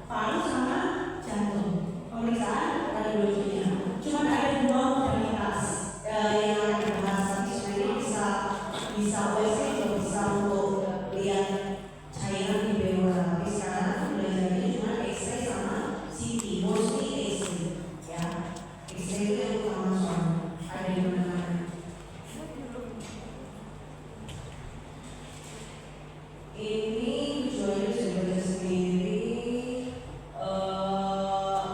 paru sama jantung. Pemeriksaan radiologinya. Cuma ada dua modalitas yang akan dibahas tapi sebenarnya bisa USG juga bisa untuk lihat cairan di pleura. Tapi sekarang belajarnya cuma X-ray sama CT, mostly X-ray ya. X-ray itu yang utama soalnya ada di mana-mana. Ini tujuannya sudah belajar sendiri.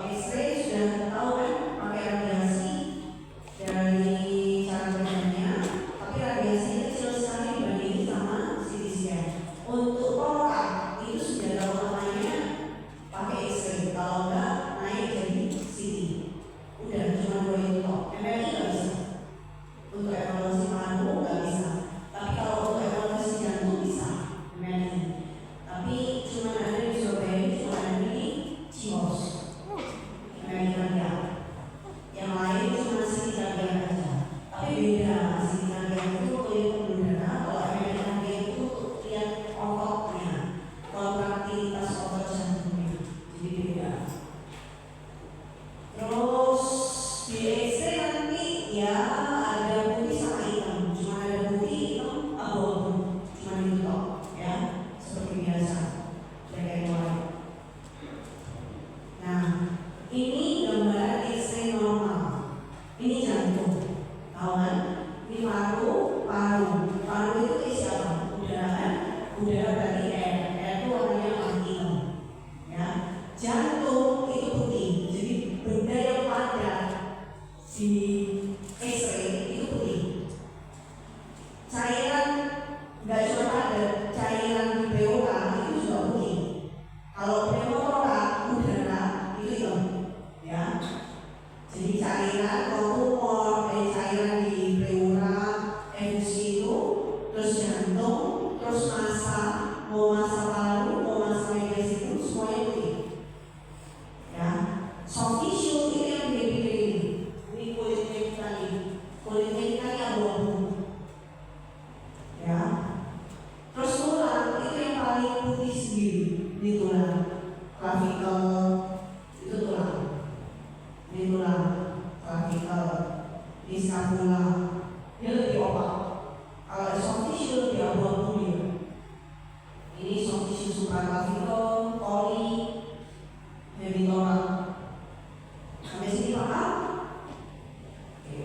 X-ray sudah tahu kan pakai radiasi dari cara kerjanya, tapi radiasinya kecil sekali dibandingin sama CT scan. Untuk torak itu sudah tahu namanya pakai X-ray, kalau enggak naik jadi CT. Udah cuma dua itu toh. MRI nggak bisa. Untuk evaluasi paru nggak bisa. Tapi kalau untuk evaluasi jantung bisa. Tapi cuma ada di Surabaya, cuma ada di Cibos, Amerika. Yang lain cuma CT cardiac aja. Tapi beda, CT cardiac itu kulit pembuluh darah, kalau Amerika itu lihat ototnya, kontraktivitas otot jantungnya, jadi beda. Terus di X-ray nanti ya ada putih sama hitam, cuma ada putih hitam abu-abu, cuma itu toh ya. Seperti biasa, black and white. Nah, ini gambaran X-ray normal. Ini jantung, tahu kan? Ini paru itu isi apa? Udara kan? Udara berarti air itu warnanya hitam. Ya, jantung itu putih. Jadi benda yang padat di X-ray itu putih. Cairan nggak cuma padat, cairan di pleura itu juga putih. Kalau pneumotora udara itu hitam, ya. Jadi cairan tumor, cairan di pleura, efusi itu, terus jantung, terus massa, mau massa paru, mau massa medias itu semuanya putih. Ya, soft tissue itu yang gede-gede ini kulitnya kita ini abu-abu. Ya. Terus tulang itu yang paling putih sendiri di tulang, clavicle itu tulang, di tulang, clavicle, di scapula, dia lebih opak. Kalau soft tissue lebih abu-abu dia. Ini soft tissue supraclavicle, poli, hemitorak. Sampai sini paham? Oke.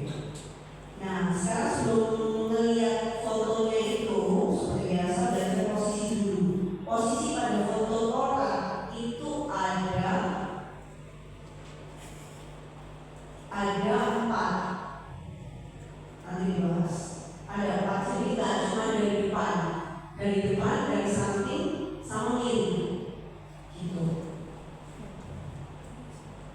Nah, sekarang sebelum melihat fotonya itu seperti biasa belajar posisi dulu. Posisi pada foto torak itu ada 4. Nanti dibahas. Ada 4, jadi nggak cuma dari depan, dari samping, sama kiri, gitu.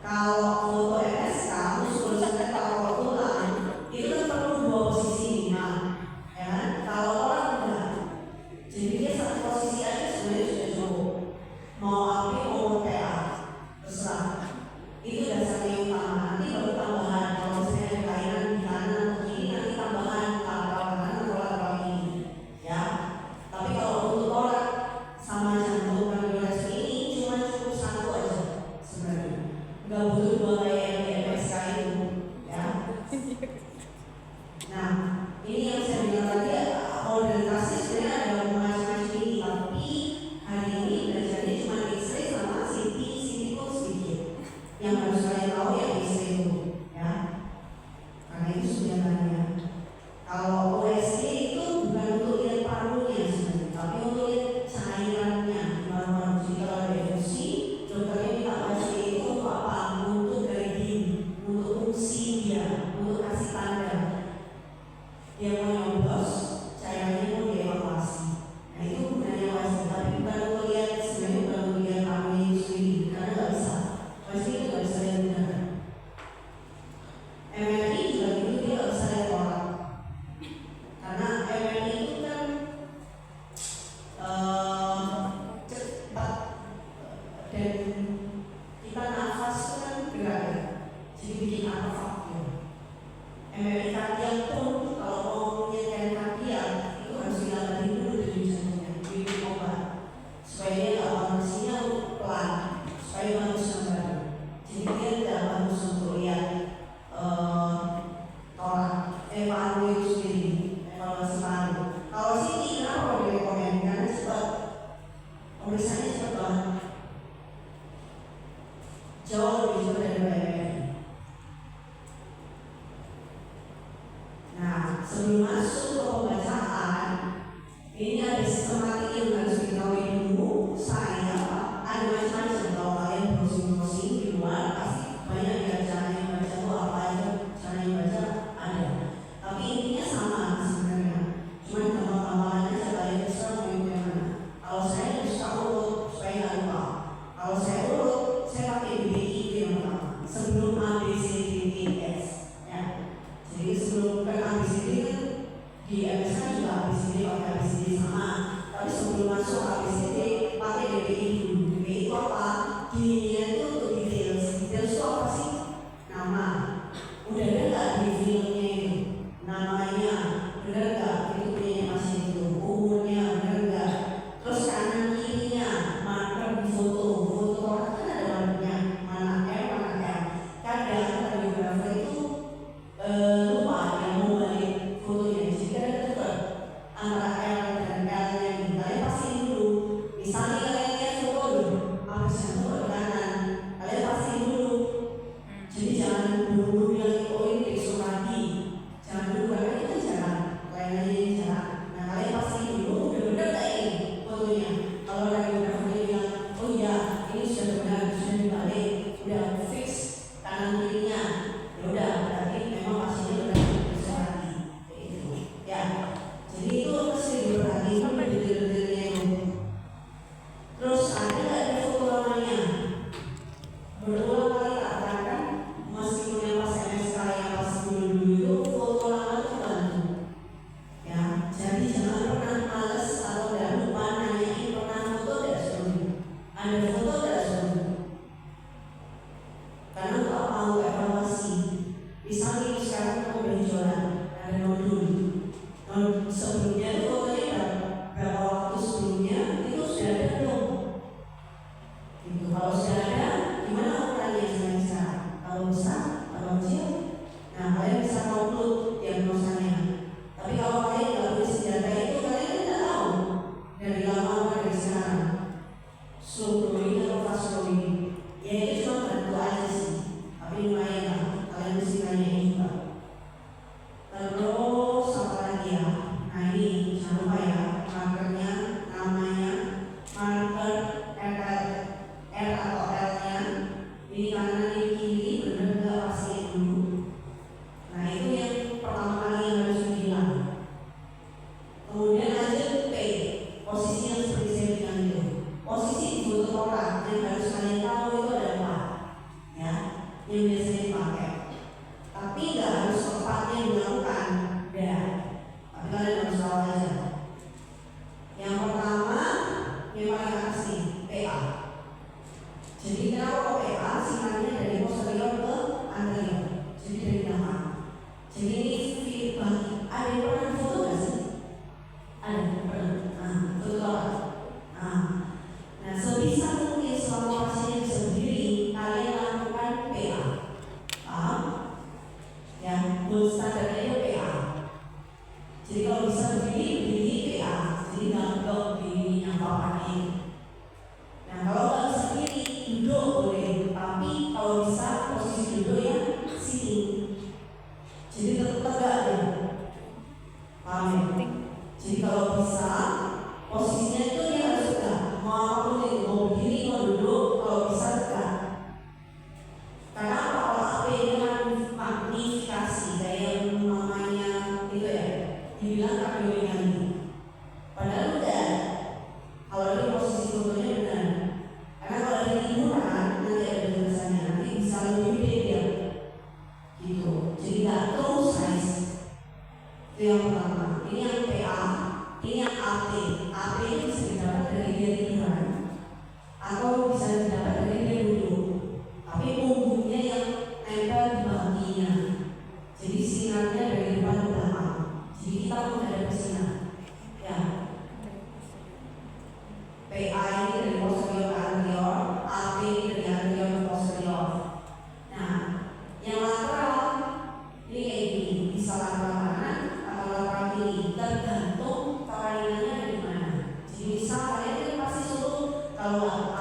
Kalau foto MSK, khusus kalau tulang itu kan perlu 2 posisi minimal, ya kan? Kalau orang enggak, jadi dia satu posisi aja sebenarnya sudah cukup. Mau AP mau TA, terserah. Itu dasarnya yang utama. Nanti baru tambahan. Kalau misalnya ada kelainan di kanan atau kiri, nanti tambahan lateral kanan atau lateral kiri, ya. Tapi kalau untuk orang sama jantung kardiologis ini cuma cukup 1 aja sebenarnya. Nggak butuh 2 kayak yang di MSK itu, ya. Nah, ini yang saya bilang tadi, modalitasnya sebenarnya ada macam-macam ini, tapi hari ini belajarnya cuma X-ray sama CT pun sedikit. Yang harus kalian tahu ya X-ray itu, ya. Karena itu sudah banyak. Kalau USG itu bukan untuk lihat parunya sebenarnya, tapi untuk lihat cairannya di paru-paru. Jadi kalau ada efusi, dokternya minta USG itu untuk apa? Untuk grading, untuk fungsi dia, untuk kasih tanda. Dia mau nyoblos, cairannya mau dievakuasi. Nah itu gunanya USG, tapi bukan untuk lihat sebenarnya bukan untuk lihat parunya itu sendiri, karena nggak bisa. USG itu nggak bisa lihat benar. MRI juga gitu, dia nggak bisa lihat orang. Karena MRI itu kan cepat dan kita nafas itu kan gerak, jadi bikin artefak ya. MRI kardiak pun kalau mau menyediakan kardiak itu harus dilatih dulu dari jantungnya, diberi obat supaya dia nggak kondisinya pelan, supaya cepat, jauh lebih cepat dari BlackBerry. Nah, sebelum masuk ke pembacaan, ini ada sistematik yang harus diketahui dulu. Saya ada macam-macam. Kalau kalian browsing di luar, pasti banyak ya caranya baca itu apa aja, caranya baca ada. Tapi intinya sama sebenarnya. Cuma gampang-gampangan aja kalian bisa mau yang mana. Kalau saya suka urut supaya nggak lupa. Kalau saya urut, saya pakai BBI yang pertama. Sebelum A B C D E F, ya. Jadi sebelum kan A B C D kan di MS kan juga A B C D pakai A B C D sama. Tapi sebelum masuk A B C D pakai BBI dulu. BBI itu apa? D-nya itu untuk details. Details itu apa sih? Nama. Udah ada nggak di filmnya itu? Namanya, benar nggak? Itu punya masih itu. Umurnya, benar nggak? Terus kanan kirinya, marker di foto. Foto orang kan ada markernya. Mana R, mana M. Kadang radiografer itu lupa yang mau balik fotonya. Jadi kadang tukar antara R dan L-nya gitu. Kalian pasti dulu. Misalnya kalian lihat foto dulu, apa sih foto ke kanan? Kalian pasti dulu. Jadi jangan buru-buru bilang oh ini besok lagi. Jangan dulu karena itu jarang. Kalian aja ini jarang. Nah kalian pasti dulu benar-benar nggak ini fotonya. Kalau radiografernya bilang oh iya ini sudah benar, sudah dibalik, udah fix kanan kirinya. Ya udah berarti memang pastinya benar besok lagi. Kayak gitu. Ya. Jadi itu mesti diperhatikan detail-detailnya itu. Terus ada nggak di foto lamanya? Berulang kali tak terangkan, meskipun yang pas MSK yang pas dulu itu foto lama itu bantu. Ya, jadi jangan pernah males atau udah lupa nanyain pernah foto tidak sebelumnya. Ada foto tidak sebelumnya? Karena kalau mau evaluasi, misalnya sekarang kamu udah jualan, ada nodul. Sebelumnya itu fotonya berapa waktu sebelumnya itu sudah ada belum? Gitu. Kalau sudah ada, gimana ukurannya sekarang? Kalau besar, kalau kecil, nah kalian bisa conclude diagnosanya. Tapi kalau kalian nggak punya senjata itu, kalian tidak tahu dari lama atau dari sekarang. Slow growing atau fast growing, ya itu cuma bantu aja sih. Tapi lumayan lah, kalian mesti nanyain juga. Terus apa lagi ya? Nah ini jangan lupa ya, markernya, namanya, marker R atau L-nya, ini kanan ini kiri, benar nggak pasti dulu. Nah itu yang pertama kali yang harus dibilang. Kemudian lanjut P, posisi yang seperti saya bilang itu. Posisi di foto orang yang harus kalian tahu itu ada apa, ya, yang biasanya dipakai. Tapi nggak harus tempatnya dilakukan, ya. Tapi kalian harus tahu aja. Yang pertama, yang paling atas nih, PA. Jadi kalau PA sifatnya dari posterior ke anterior, jadi dari belakang. Jadi ini feedback. Ada yang pernah foto nggak sih? Ada pernah. Nah, foto. Nah, sebisa mungkin selama pasien sendiri kalian lakukan PA. Paham? Ya, gold standarnya itu PA. Jadi kalau bisa berdiri PA. Jadi nggak berdiri yang bawahnya. Nah, kalau nggak bisa berdiri, duduk boleh. Tapi kalau bisa posisi duduk ya sitting. Jadi tetap tegak ya. Paham ya? Jadi kalau bisa posisinya itu dia harus tegak. Mau apapun itu, mau berdiri, mau duduk, kalau bisa tegak. Karena kalau AP ini magnifikasi kayak yang namanya itu ya, dibilang kardiomegali. Padahal udah, kalau di posisi fotonya benar. Karena kalau ada liburan nanti ada tulisannya, nanti bisa lebih beda, gitu. Jadi nggak terus size. Itu yang pertama. Ini yang PA, ini yang AP. AP itu bisa didapat dari dia tiduran, atau bisa didapat dari dia duduk. Tapi punggungnya yang nempel di baginya. Jadi sinarnya dari depan ke belakang. Jadi kita menghadap ke sinar. Ya. PA ini dari posterior ke anterior, AP ini dari anterior ke posterior. Nah, yang lateral ini kayak gini, bisa lateral kanan atau lateral kiri, tergantung kelainannya dari mana. Jadi misal kalian pasti suruh kalau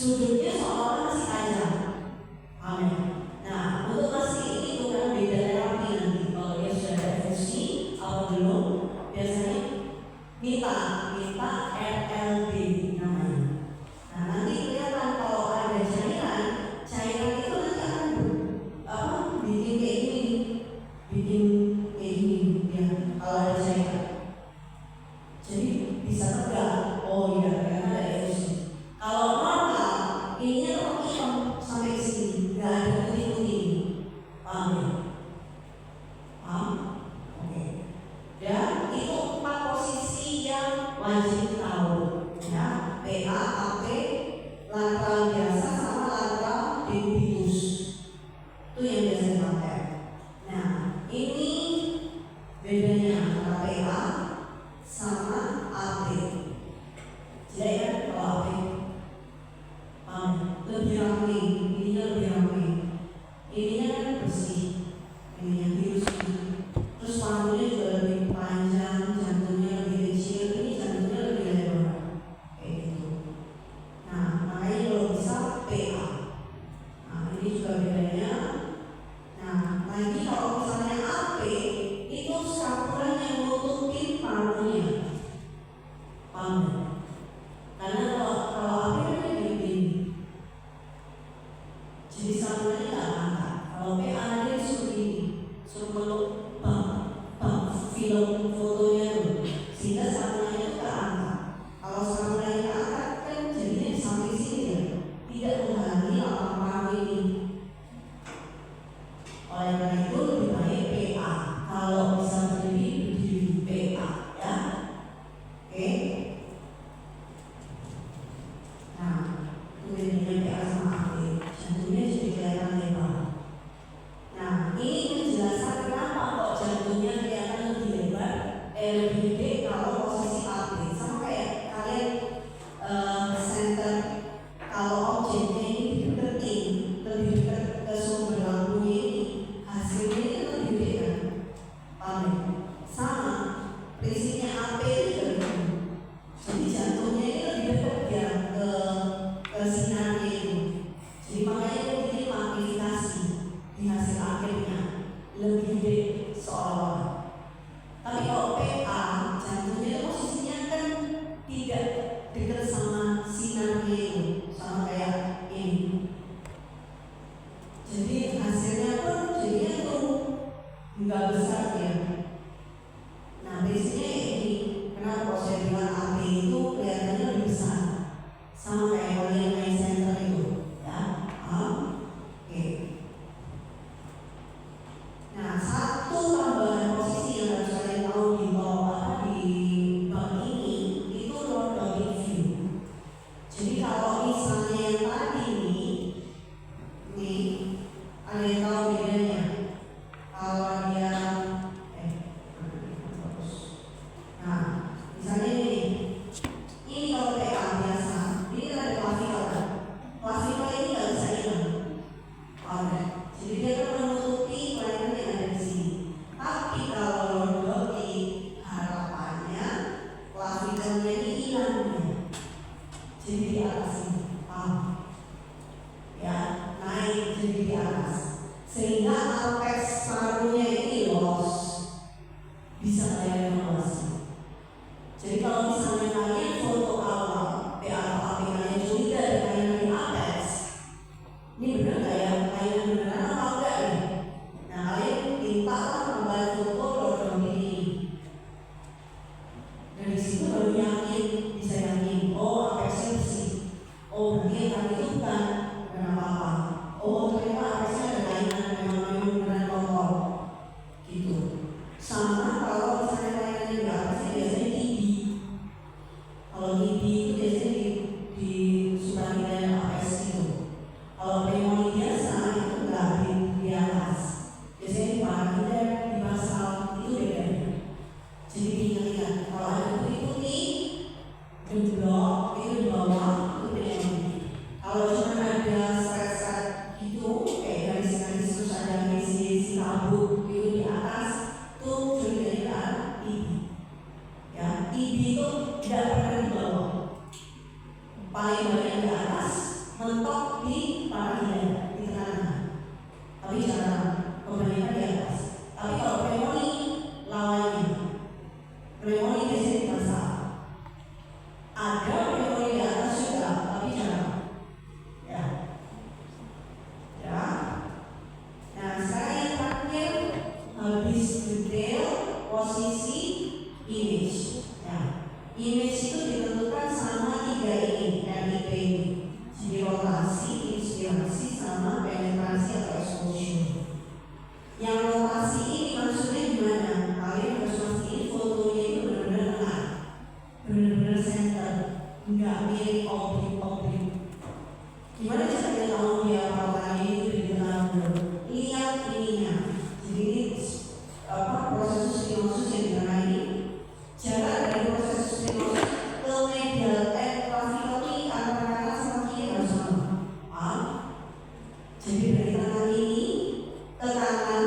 sudutnya seolah-olah masih tajam. Amin. Nah, untuk masih ini bukan beda terapi nanti. Kalau dia sudah ada efusi atau belum, biasanya minta RLB namanya. Nah, nanti kelihatan kalau ada cairan itu nanti akan bikin kayak gini, ya. Kalau ada cairan, jadi bisa tegak. Oh iya, karena ada efusi. Kalau normal, ininya tetap hitam sampai ke sini, nggak ada putih-putih. Paham ya? Paham? Oke. Dan itu 4 posisi yang wajib tahu, ya. PA, AP, lateral biasa sama lateral decubitus. Itu yang biasa dipakai. Nah, ini bedanya antara PA sama AP. Jadi kan kalau AP lebih ramai, ininya lebih ramai. Ininya kan bersih, ininya virus. Terus parunya juga lebih panjang, jantungnya lebih kecil, ini jantungnya lebih lebar, kayak gitu. Nah, makanya kalau bisa PA. Nah, ini juga bedanya. Nah, lagi kalau misalnya AP itu saluran yang nutupin parunya. Paham ya? Karena kalau AP kan kayak gini, jadi salurannya nggak angkat. Kalau PA dia suruh gini, suruh meluk film fotonya tuh, sehingga salurannya itu keangkat. Kalau salurannya keangkat kan jadinya sampai sini ya, tidak menghalangi lapang paru ini. inspirasi sama penetrasi atau exposure. Yang lokasi ini maksudnya gimana? Kalian harus mastiin fotonya itu benar-benar tengah, benar-benar center, nggak miring objek-objek. Gimana caranya tahu dia perawatannya itu di tengah dulu? Lihat ininya. Jadi proses stenosis yang di tengah ini, jarak dari proses stenosis ke medial clavicle ini antara kanan sama kiri harus sama. Jadi dari tengah ini ke kanan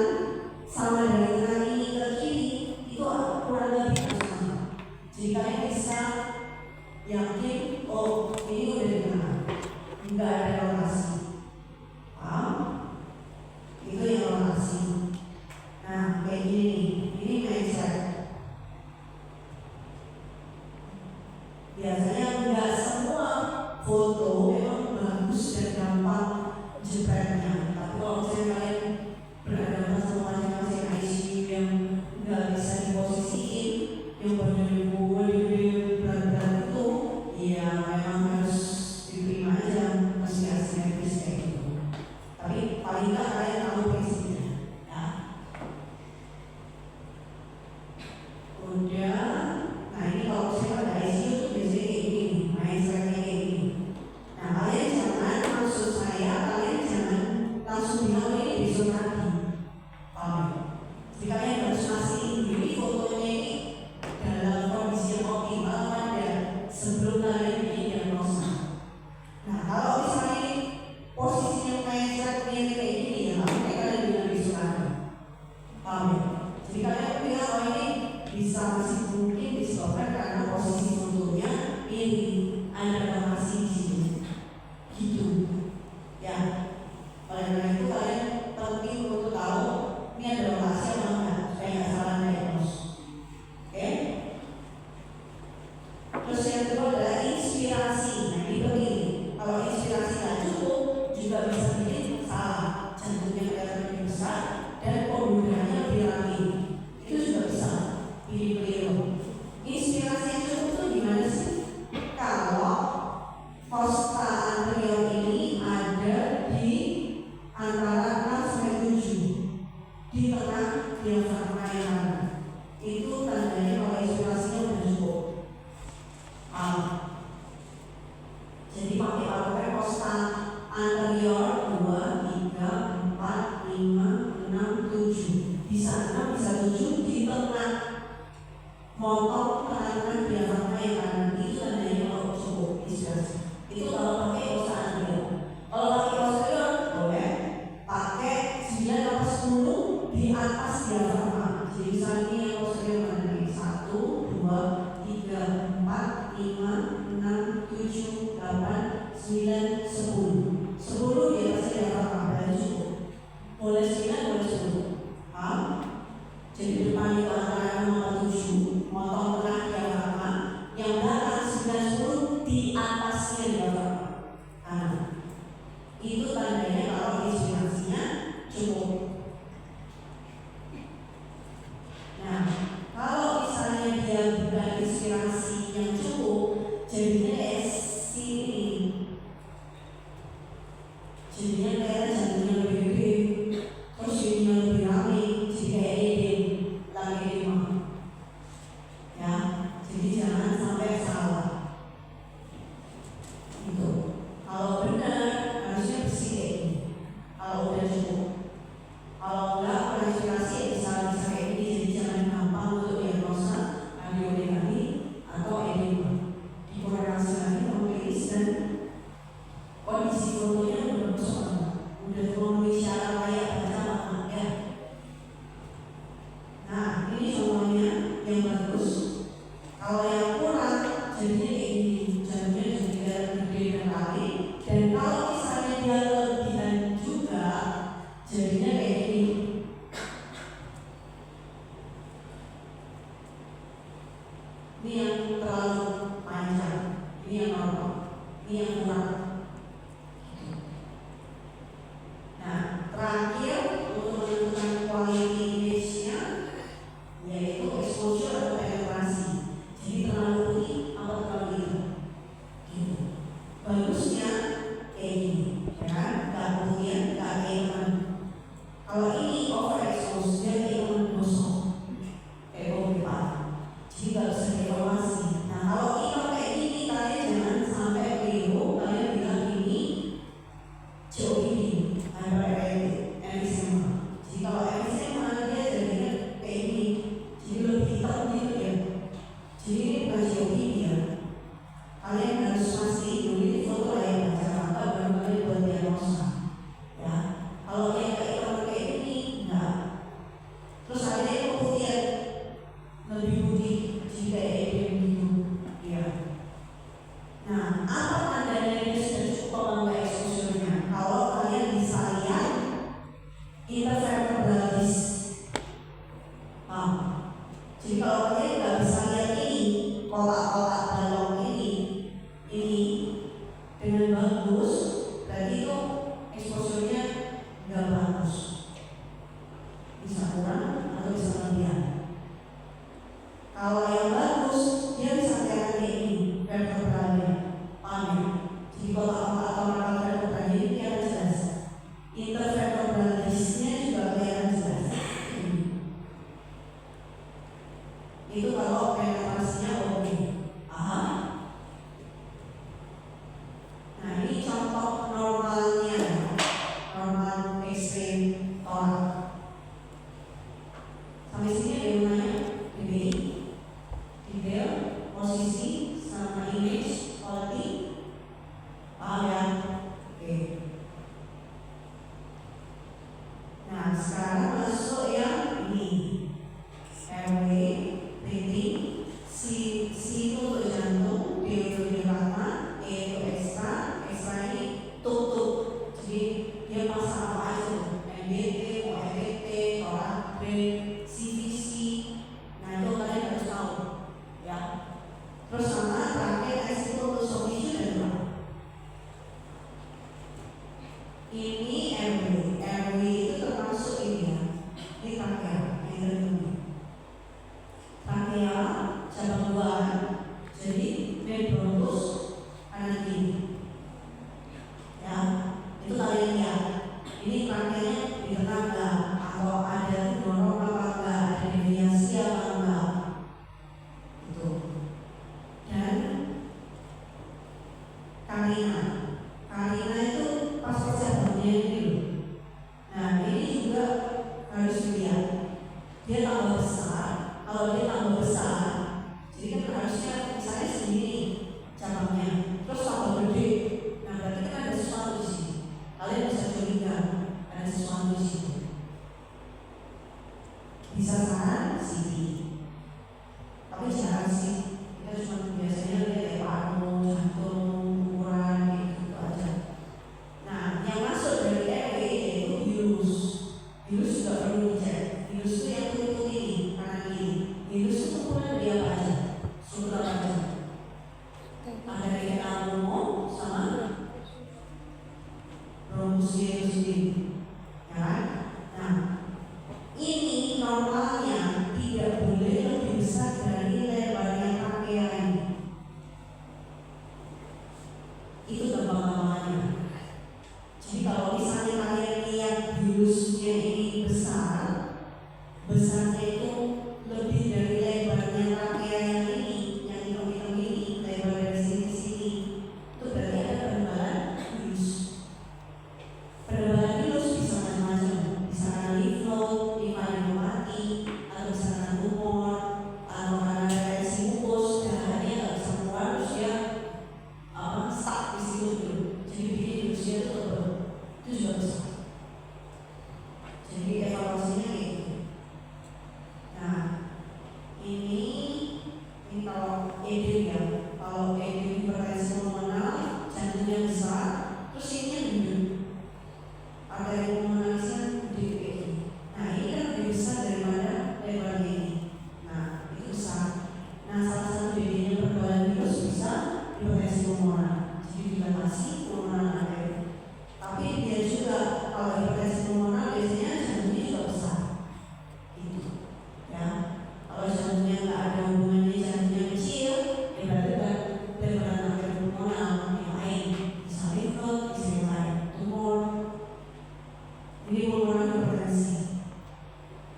sama dari tengah ini ke kiri itu kurang lebih harus sama. Jadi kalian bisa yakin, oh ini udah di tengah, nggak ada rotasi. Itu yang rotasi. Nah kayak gini nih, ini mindset. Biasanya nggak semua foto memang bagus dan gampang jepretnya. Tapi kalau misalnya kalian berhadapan sama masing-masing ICU yang nggak bisa diposisiin, yang berdiri berat-berat itu, ya memang harus diterima aja masih medis kayak gitu. Tapi paling nggak kalian tahu prinsipnya, ya. Udah, nah ini kalau saya pada ICU tuh biasanya kayak gini, mindsetnya kayak gini. Nah kalian jangan, maksud saya kalian jangan langsung bilang ini besok lagi. Jadi kalian harus mastiin diri fotonya ini dalam kondisi yang optimal pada sebelum kalian bikin diagnosa. Nah kalau misalnya posisinya mindsetnya kayak gini ya, makanya kalian bilang besok lagi. Jadi kalian bilang oh ini bisa masih mungkin disebabkan karena posisi fotonya ini ada lokasi di sini, gitu, ya. Oleh karena itu kalian penting untuk tahu ini ada lokasi atau enggak supaya nggak salah diagnos. Oke? Terus yang kedua adalah inspirasi. Nah ini begini, kalau inspirasi nggak cukup juga bisa bikin salah, jantungnya kelihatan lebih besar dan pembuluhannya lebih rapi. Itu juga bisa bikin keliru. Inspirasi yang cukup itu gimana sih? Kalau fossa anterior ini ada di antara 6 sampai 7 di tengah diafragma yang kanan. Itu tandanya kalau inspirasinya udah cukup. Jadi pakai pakai fossa anterior 2, 3, 4, 5, 6, 7. Bisa 6, bisa 7 di tengah motor kanan diafragma yang kanan. Itu tandanya kalau cukup inspirasi. Itu kalau pakai fossa anterior. Kalau pakai posterior boleh pakai 9 atau 10 di atas diafragma. Jadi misalnya ini yang posterior mana nih? 1, 2, 3, 4, 5, 6, 7, 8, 9, 10. 10 di atas diafragma berarti cukup. Boleh 9, boleh 10. Jadi depan itu antara 6 atau 7, motong tengah diafragma, yang belakang 9, 10 di atasnya diafragma. Itu tandanya kalau inspirasinya cukup. Nah, kalau misalnya dia bukan inspirasi yang cukup, jadinya kayak sini. Jadinya kayak jantungnya lebih gede, terus jadinya lebih rame, jadi kayak edem, lagi edema. Ya, jadi jangan sampai salah. Itu. Kalau benar harusnya bersih kayak gini. Kalau udah cukup. Kalau enggak inspirasi bisa kayak gini. Jadi jangan gampang untuk diagnosa angioedema atau edema. Dikorelasi lagi sama klinis dan kondisi fotonya udah bagus banget. Berarti itu exposure-nya nggak bagus, bisa kurang atau bisa kelebihan. Kalau yang bagus dia bisa kelihatan kayak ini vertebralnya, paham ya? Jadi kalau atau mata vertebralnya ini kelihatan jelas. Intervertebral disc-nya juga kelihatan jelas. Itu kalau penetrasinya oke. Nah ini contoh normalnya, normal X-ray torak. Sampai sini ada yang nanya, DBI, detail, posisi, sama image, quality, paham ya? Oke. Nah sekarang masuk yang ini, airway, breathing, C itu untuk jantung, D untuk diafragma, E untuk ekstra ini tutup. Jadi dia pasang apa aja, MBT, OMBT, torak, brain, CVC. Nah itu kalian harus tahu, ya. Terus sama terakhir S itu untuk soft tissue dan tulang. Ini airway itu termasuk ini ya, ini trachea, yang tertentu. Trachea cabang buah, jadi bronchus kanan kiri. Ya, itu kalian lihat. Ini tracheanya di tengah enggak, atau ada dorong apa enggak, ada deviasi apa enggak. Itu. Dan karina itu pas persiapannya ini loh. Nah ini juga harus dilihat. Dia tambah besar. Kalau dia tambah besar, jadi kan harusnya misalnya segini cabangnya, terus tambah gede. Nah berarti kan ada sesuatu di sini. Kalian bisa curiga ada sesuatu di sini. Bisa saran CT, tapi jarang sih. Kita cuma biasanya lihat kayak paru, jantung, ukuran gitu aja. Nah yang masuk dari airway yaitu virus. Virus juga perlu dicek. Virus itu yang tutup ini kanan kiri. Virus itu ukuran dia apa aja? Sumber apa aja? Ada kayak pneumo sama bronchus itu sendiri, ya kan? Nah, ini normalnya tidak boleh lebih besar dari lebarnya trachea ini. Itu gampang-gampangnya. Jadi kalau misalnya kalian lihat virusnya ini besarnya itu lebih dari lebarnya trachea yang ini, yang hitam-hitam ini, lebar dari sini ke sini, itu berarti ada penebalan virus. Penebalan virus bisa macam-macam, bisa karena lymph node, limfadenopati, atau bisa karena tumor, atau karena reaksi mukus, darahnya nggak bisa keluar, terus dia stuck di situ dulu. Jadi bikin virusnya itu tebal, itu juga bisa. Jadi evaluasinya kayak gitu. Nah ini kalau edem ya, kalau edem hipertensi pulmoner, jantungnya besar, terus ini gendut. Arteri pulmonarisnya gede kayak gini. Nah ini kan lebih besar daripada lebarnya ini. Nah itu besar. Nah salah satu bedanya perkebalan virus bisa hipertensi pulmoner. Jadi dilatasi pulmoner arteri. Tapi dia juga kalau hipertensi pulmoner biasanya jantungnya juga besar. Itu, ya. Kalau jantungnya nggak ada hubungannya, jantungnya kecil, ya berarti lebaran arteri pulmoner yang lain, bisa lymph node, bisa yang lain, tumor. Ini pulmoner hipertensi.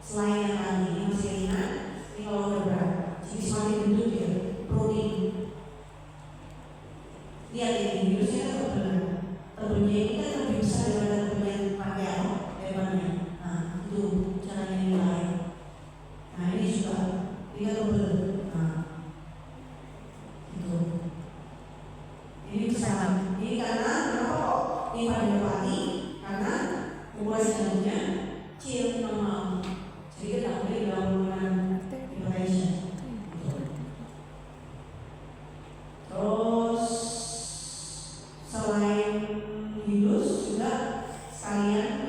Selain yang tadi, yang masih ringan, ini kalau udah berat, jadi semakin gendut ya, protein. Lihat ini, virusnya kan tebal. Tebalnya ini kan lebih besar daripada tebalnya trachea, lebarnya. Nah, itu caranya nilai. Nah, ini juga dia tebal. Nah, itu. Ini besar. Ini karena kenapa kok limfadenopati? Karena ukuran jantungnya kecil normal. Jadi kita nggak boleh bilang pulmoner hypertension. Terus selain virus juga sekalian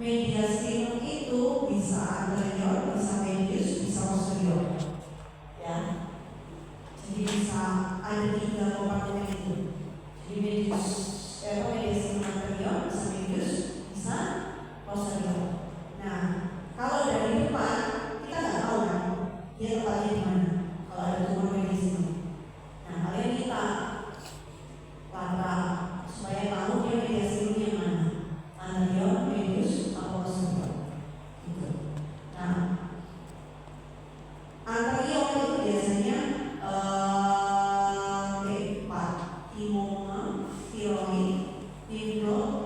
mediastinum itu bisa anterior, bisa medius, bisa posterior, ya. Jadi bisa ada 3 kompartemen itu. Jadi medius media sinkron anterior, bisa medius, bisa posterior. Nah, kalau dari depan kita nggak tahu kan dia tempatnya di mana. Kalau ada tumor media sinkron, nah kalian kita lata supaya tahu dia media sinkron yang mana, anterior, medius, atau posterior. Gitu. Nah, anterior itu biasanya T4, timoma, tiroid, tiroid,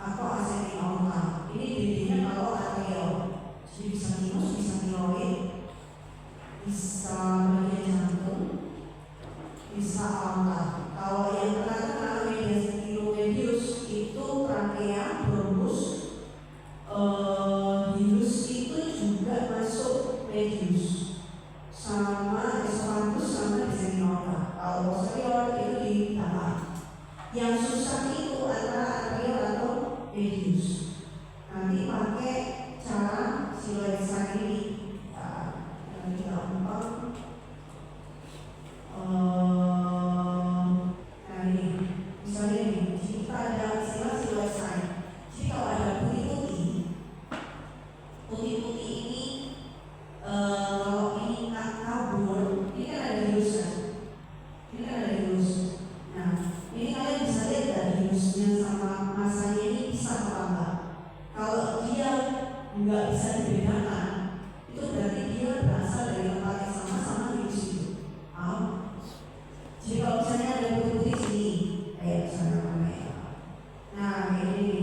atau aseniola. Ini bedanya kalau anterior, jadi bisa sinus, bisa tiroid, bisa bagian jantung, bisa aorta. Kalau yang terkena medius itu trakea, bronkus, hilus itu juga masuk medius, sama esophagus sama aseniola. Kalau posterior itu di tangan. Yang susah itu antara anterior atau medius. Nanti pakai cara siluet sign ini. Yang gampang. Nah ini, misalnya ini, kita ada istilah siluet sign. Jadi kalau ada putih-putih ini, kalau ini kabur, ini kan ada hilus kan? Ini kan ada hilus. Nah, ini kalian bisa lihat dari hilusnya sama masanya ini bisa apa enggak? Kalau dia nggak bisa dibedakan, itu berarti dia berasal dari tempat yang sama hilus itu. Jadi kalau misalnya ada putih-putih sini, kayak misalnya kamera. Nah, kayak ini.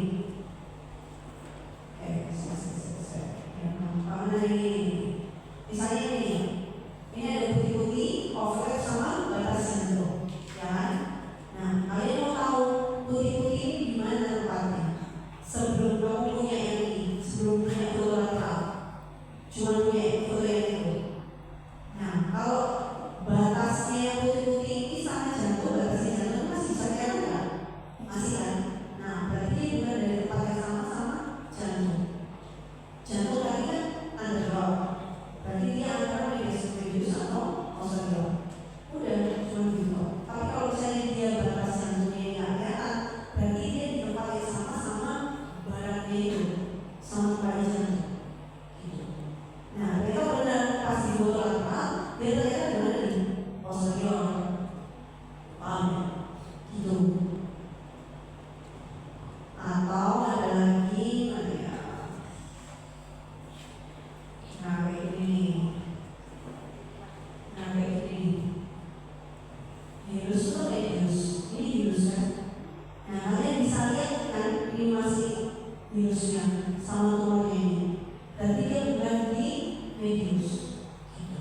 Mana ini? Misalnya ini ada putih-putih, overlap sama batas jantung, ya kan? Nah, kalian mau tahu putih-putih ini di mana tempatnya? Sebelum kamu punya yang ini, sebelum punya foto lateral, cuma punya foto yang itu. Nah, kalau batasnya yang putih-putih ini sama jantung, batasnya jantung masih bisa kelihatan nggak? Masih kan? Nah, berarti bukan dari tempat yang sama jantung. Jantung tadi kan underground, berarti dia antara medius atau posterior. Udah cuma gitu. Tapi kalau misalnya dia batas jantungnya nggak kelihatan, berarti dia di tempat yang sama baratnya itu, sama tempatnya jantung. Gitu. Nah, mereka benar pas di foto lateral, dia ternyata di mana nih? Posterior. Paham? Gitu. Atau ada lagi mana ya? Nah kayak ini, hilus itu medius, ini hilus kan? Nah kalian bisa lihat kan ini masih hilusnya sama tumornya ini, berarti dia bukan di medius. Gitu.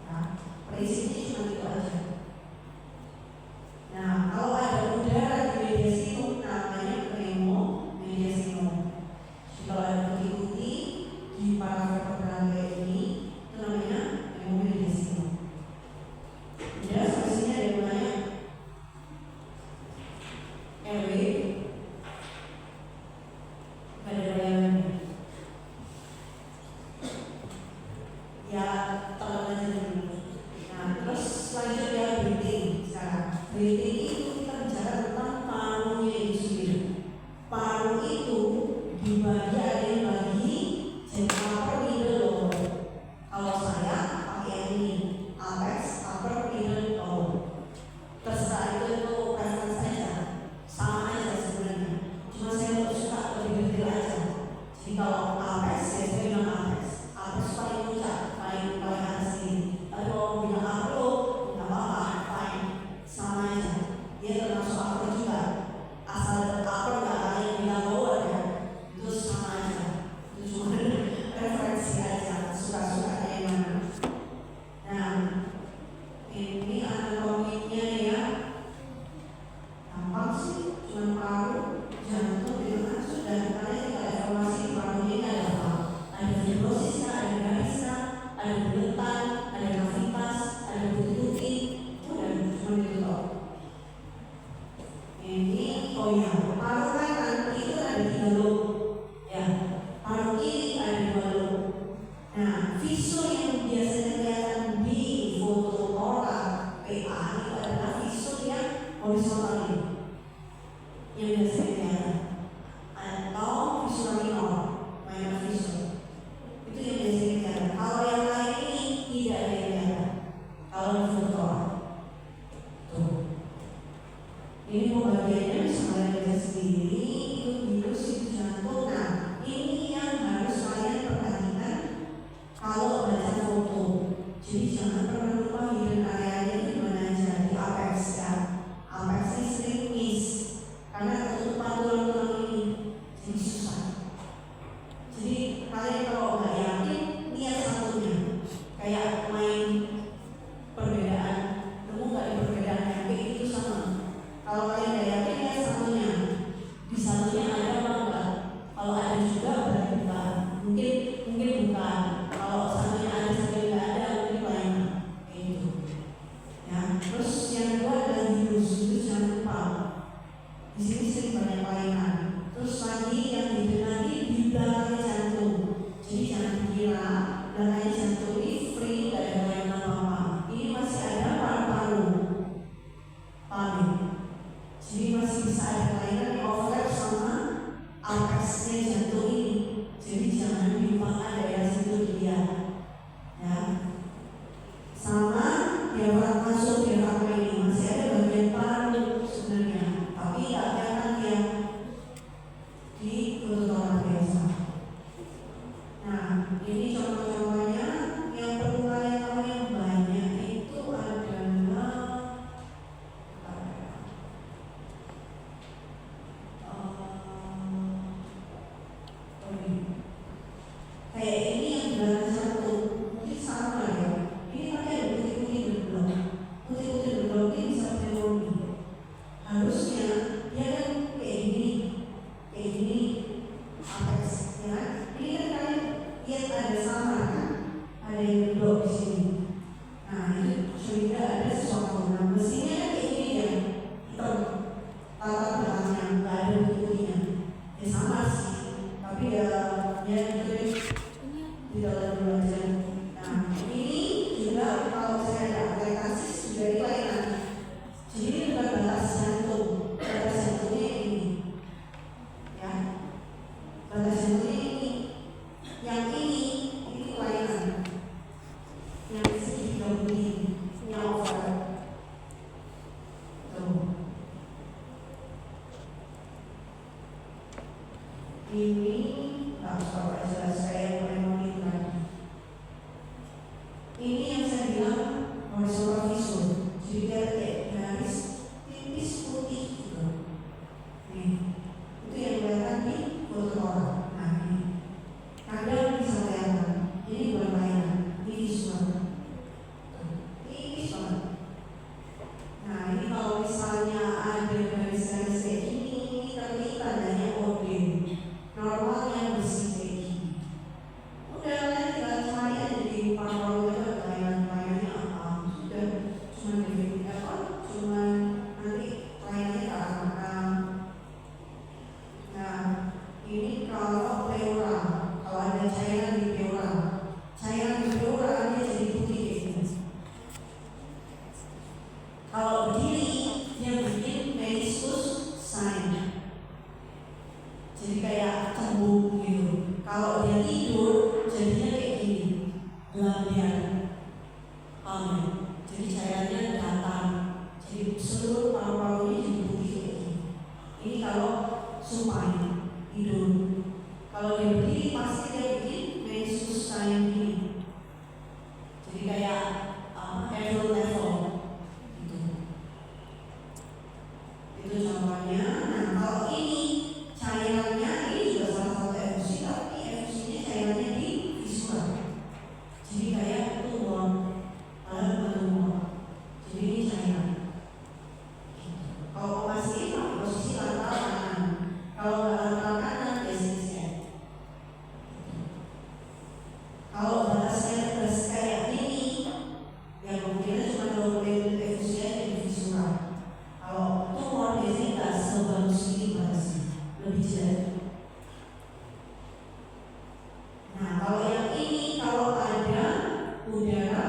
Nah prinsipnya cuma itu aja. Nah kalau ada udara di media sinkron namanya pneumo media sinkron. Kalau ada putih-putih di para vertebral ini, itu namanya pneumo media sinkron. Ya, solusinya ada yang namanya RW. Ada bayangannya. Ya, telan aja dulu. Nah, Jadi jangan pernah lupa hidden areanya itu di mana aja, di apex ya. Apex ini sering miss karena ketutupan tulang-tulang ini, jadi susah. Jadi kalian kalau nggak yakin, lihat satunya. Kayak main perbedaan, nemu nggak di perbedaan yang itu sama. Kalau kalian nggak yakin, lihat satunya. Di satunya ada apa enggak? Kalau ada juga berarti bukan. Mungkin bukan. Kalau satunya ada satunya nggak ada, mungkin lain. Kayak gitu. Ya. Terus yang kedua adalah virus jangan lupa. Di sini sering banyak kelainan. Terus lagi yang lagi di belakangnya jantung. Jadi jangan dikira belakangnya jantung ini free, nggak ada kelainan apa-apa. Ini masih ada paru-paru. Paham? Jadi masih bisa ada kelainan yang overlap sama apexnya jantung ini. Jadi jangan dilupakan daerah situ dia. Ya. Sama diafragma masuk diafragma ini masih ada bagian paru sebenarnya, tapi nggak kelihatan dia di lutut orang biasa. Nah, ini contoh-contohnya yang perlu kalian tahu yang banyak itu adalah kayak ini yang belakang satu mungkin sama ya. Ini pakai ada putih-putih berblok. Putih-putih berblok ini bisa pneumonia. Harusnya dia kan kayak gini apex ya kan. Ini kan kalian lihat ada sama kan, ada yang berblok di sini. Nah itu sudah ada sesuatu. Nah mesinnya kan kayak gini ya, hitam latar belakangnya nggak ada putih-putihnya. Ya sama sih, tapi ya gitu di dalam belajar. Nah ini juga kalau saya ada aplikasi sudah kelainan. Jadi ini bukan batas jantung, batas jantungnya ini, ya. Batas jantungnya ini, yang ini kelainan. Yang segi ini, yang over. Tuh. Ini kalau jelas saya mulai lagi. Ini yang saya bilang horizontal visum. Jadi dia kayak garis tipis putih gitu. Nih, itu yang kelihatan di foto orang. Nah ini, kadang bisa kelihatan. Ini bukan mainan, ini visual. Tipis banget. Nah ini kalau misalnya ada garis-garis kayak ini tapi tandanya odin. Normalnya bersih kayak gini. Udah kalian tinggal cari aja di paru-paru kelainan-kelainannya apa. Sudah cuma di apa? Cuma nanti kelainannya ke arah. Nah ini kalau pleura, kalau ada cairan di pleura, dia jadi putih kayak gini. Kalau berdiri dia bikin meniscus sign. Jadi kayak cembung gitu. Kalau dia tidur jadinya kayak gini, gelambian. Jadi cairannya datar. Jadi seluruh paru-parunya jadi putih kayak gini. Ini kalau supine tidur. Kalau dia berdiri pasti dia bikin meniscus sign gini. Jadi kayak level gitu. Itu contohnya. Nah kalau ini cairannya ini juga salah satu efusi, tapi efusinya cairannya di visual. Jadi kayak tumor, padahal bukan tumor. Jadi ini cairan. Kalau masih pakai posisi lateral kanan. Kalau nggak lateral kanan biasanya set. Kalau batasnya tegas kayak ini, ya kemungkinan cuma kalau efusinya di visual. Kalau tumor biasanya nggak sebagus ini batasnya. Lebih jelek. Nah kalau yang ini kalau ada udara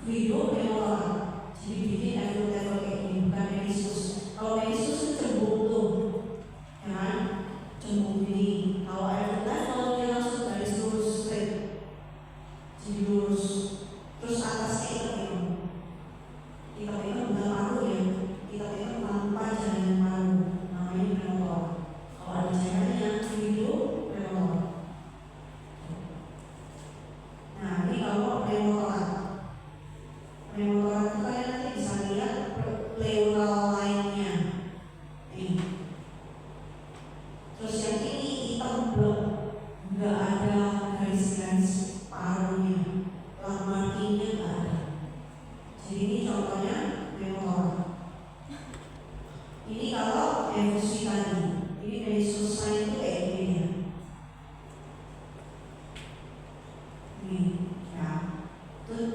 video pneumonia, jadi bikin level kayak gini, bukan meniscus. Kalau meniscus itu cembung tuh, ya kan? Cembung gini. Kalau level dia langsung garis lurus straight, jadi lurus. Terus atasnya itu bukan paru ya, itu tanpa jaringan paru, namanya pneumonia. Kalau ada cairannya video pneumonia. Nah ini kalau pneumonia.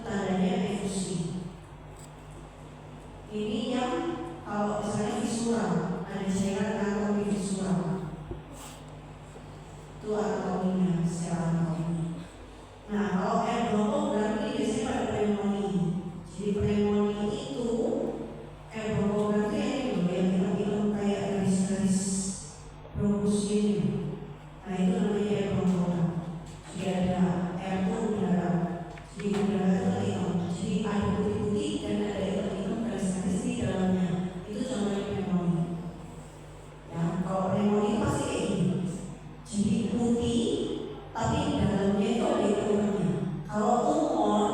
tandanya efusi. Ini yang kalau misalnya visual, ada cairan anatomi visual, itu anatominya secara anatomi. Nah, kalau air bronko berarti biasanya pada pneumonia. Jadi pneumonia itu air bronko berarti yang kita bilang kayak garis-garis bronkus ini. Nah, itu namanya air bronko. Jadi ada air itu udara. Jadi udara itu hitam. Jadi ada putih-putih dan ada hitam-hitam garis-garis di dalamnya. Itu contohnya pneumonia. Ya, kalau pneumonia pasti kayak gini. Jadi putih, tapi dalamnya itu ada hitamnya. Kalau tumor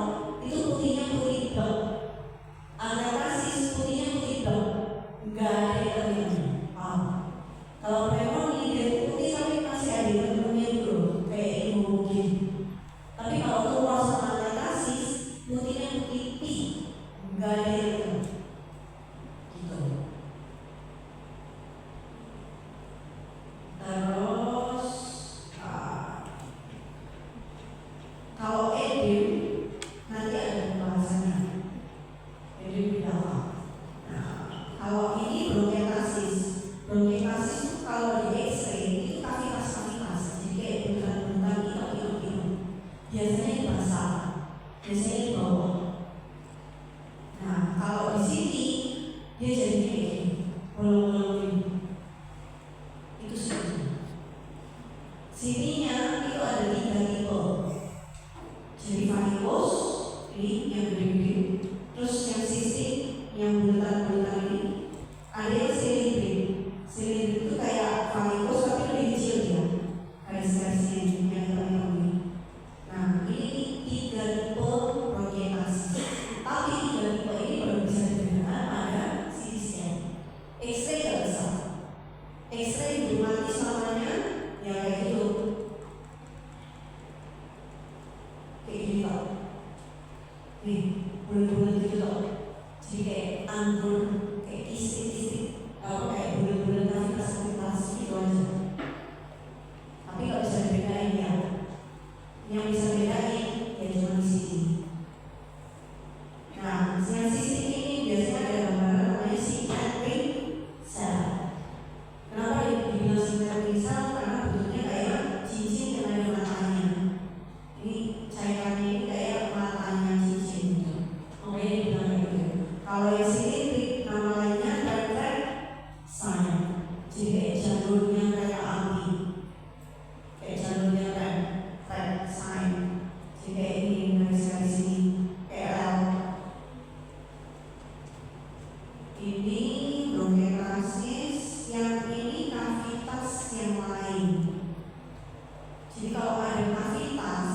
itu putihnya putih hitam. Anakasis putihnya putih hitam. Enggak ada hitamnya. Kalau pneumonia dia putih tapi masih ada hitamnya dulu, kayak imunologi. Tapi kalau tumor sama anakasis putihnya putih pink, enggak ada hitam. Gitu. Terus kalau edem nanti ada pembahasannya. Edem beda apa? Nah, kalau ini bronkiolitis. Bronkiolitis itu kalau di X-ray itu kavitas-kavitas. Jadi kayak bulan-bulan itu. Biasanya di basah, biasanya di bawah. Nah, kalau di sini dia jadi kayak gini, bolong-bolong ini. Itu sini. Sininya itu ada 3 tipe. Jadi varikos ini yang gede-gede, terus yang sistik yang bulan-bulan ini, ada yang silindrik. Silindrik itu kayak varikos tapi lebih kecil ya, garis-garisnya yang hitam ini. Nah, ini 3 tipe bronkiolitis. Tapi 3 tipe ini baru bisa dibedakan pada CT scan. X-ray nggak bisa. X-ray dihormati namanya ya kayak gitu. Kayak gini loh. Nih, bulan-bulan gitu loh. Jadi kayak anggur, kayak kisik-kisik, atau kayak bulan-bulan kavitas-kavitas gitu aja. Tapi nggak bisa dibedain ya. Yang bisa bedain ya cuma di sini. Nah, yang sistik ini biasanya ada gambaran namanya synaptic cell. Kenapa dibilang synaptic cell? Karena bentuknya kayak cincin yang ada matanya. Ini cairannya ini kayak matanya cincin gitu. Makanya dibilang kayak gitu. Kalau yang silindrik nama lainnya Barrett sign. Jadi kayak jalurnya kayak api. Kayak jalurnya red sign. Jadi kayak ini garis-garis ini kayak L. Ini bronkiolitis, yang ini kavitas yang lain. Jadi kalau ada kavitas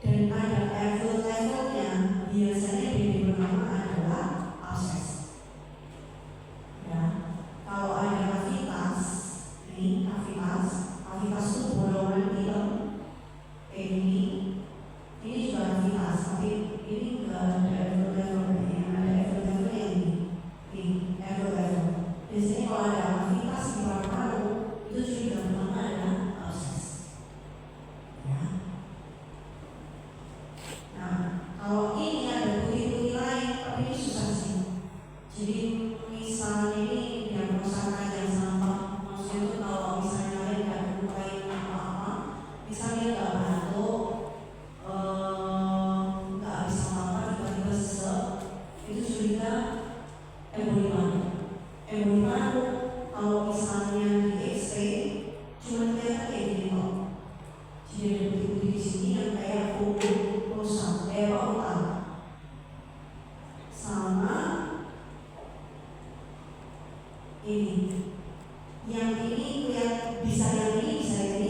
dan ada level-levelnya, biasanya yang bernama adalah abses. Ya, kalau ada kavitas, ini kavitas itu bolongan hitam kayak gini. Ini juga kavitas, tapi ini enggak ada level-levelnya. Yang ada level-levelnya yang ini. Ini level-level. Biasanya kalau ada kavitas di paru-paru itu juga bernama adalah abses. Ya. Nah, kalau ini ada putih-putih lain, tapi ini susah sih. Jadi misalnya ini diagnosa yang sampah, maksudnya itu kalau misalnya kalian nggak menemukan apa-apa, misalnya nggak batuk, nggak habis apa-apa, tiba-tiba sesek, itu sudah emboli paru. Emboli paru kalau misalnya di X-ray cuma kelihatan kayak gini kok. Jadi ada putih-putih di sini yang kayak kulit rusak, kayak pautan. Sama ini, yang ini lihat bisa yang ini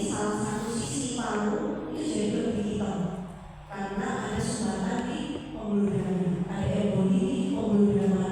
salah satu sisi paru itu jadi lebih hitam karena ada sumbatan di pembuluh darahnya, ada emboli di pembuluh darah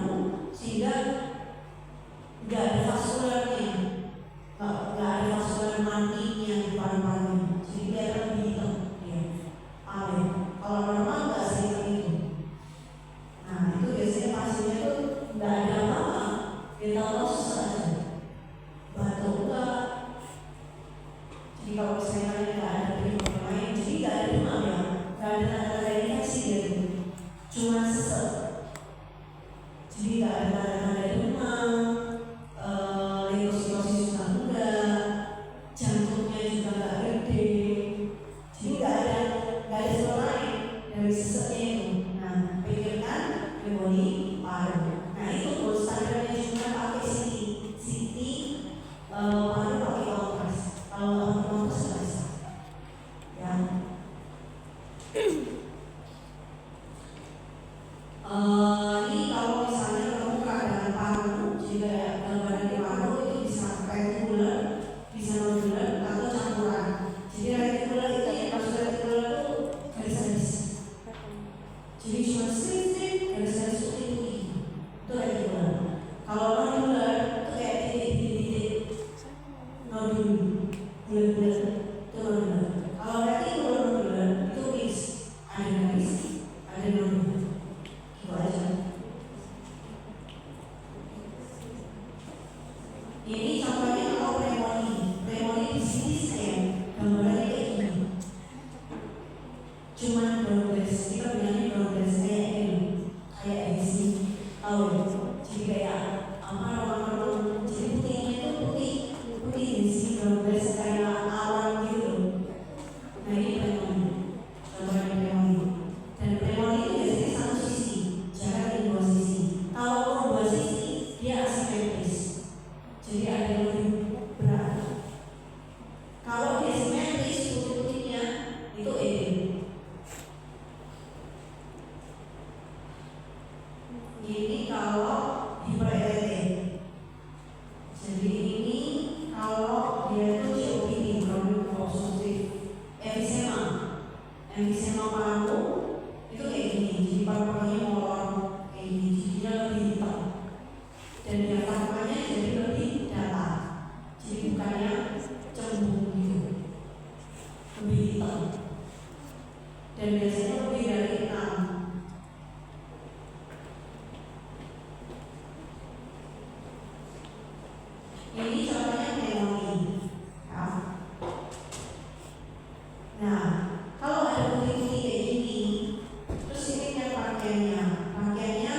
Ini kalau misalnya kamu keadaan paru, jika gambaran di paru itu bisa retikuler, bisa nodular atau campuran. Jadi retikuler itu yang maksud retikuler itu garis-garis. Jadi cuma strip garis-garis putih-putih. Itu retikuler. Kalau nodular itu kayak titik-titik nodul, bulat-bulat. Itu nodular. Kalau retikuler nodular itu mix, ada garis, ada nodul. Gitu aja. Ini contohnya kalau pneumonia. Pneumonia di sini saya gambarannya kayak gini. Cuman progres, kita bilangnya progres kayak ini, kayak di sini. Tahu ya? Jadi kayak apa orang-orang jadi putihnya itu putih di sini progres kayak awan gitu. Nah ini pneumonia. Contohnya pneumonia. Dan pneumonia itu biasanya satu sisi, jangan di dua sisi. Kalau dua sisi dia asimetris. Jadi ada yang lebih berat. Kalau dia simetris putih-putihnya itu ED. Ini kalau hipereretin. Jadi ini kalau dia itu COPD, kronik obstruktif. Emfisema paru itu kayak gini. Jadi paru-parunya molor kayak gini. Jadinya lebih hitam. Dan diafragmanya jadi lebih datar. Jadi bukannya cembung gitu, lebih hitam. Dan biasanya lebih dari 6. Ini contohnya pneumonia. Ya. Nah, kalau ada putih-putih kayak gini, terus ini kan pakaiannya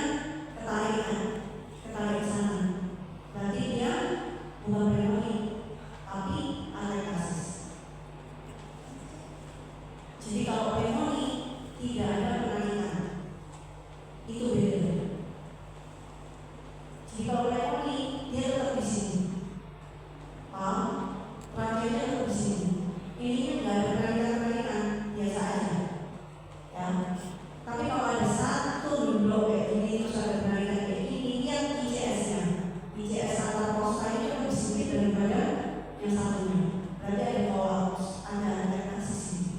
ketarik sana. Berarti dia bukan pneumonia, tapi atekasis. Jadi kalau pneumonia tidak ada penarikan, itu beda. Jadi kalau pneumonia dia tetap di sini. Pakaiannya tetap di sini. Ini nggak ada penarikan biasa aja. Ya. Tapi kalau ada satu blok kayak gini terus ada penarikan kayak gini, yang ICS-nya, ICS antar posta itu lebih sedikit daripada yang satunya. Berarti ada collapse, ada atekasis ini.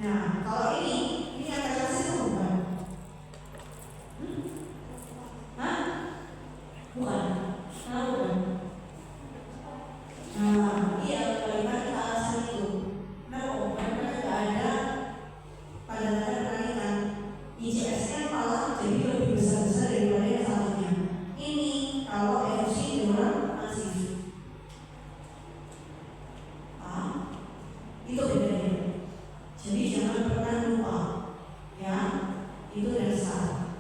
Nah, kalau ini atekasis itu bukan? Hah? Bukan. Nah, bukan. Nah, iya bagaimana alasan itu? Kenapa? Karena nggak ada tanda-tanda penarikan. ICS-nya malah jadi lebih besar daripada yang satunya. Ini kalau efusi diulang masif. Itu bedanya. Jadi jangan pernah lupa, ya, itu dasar.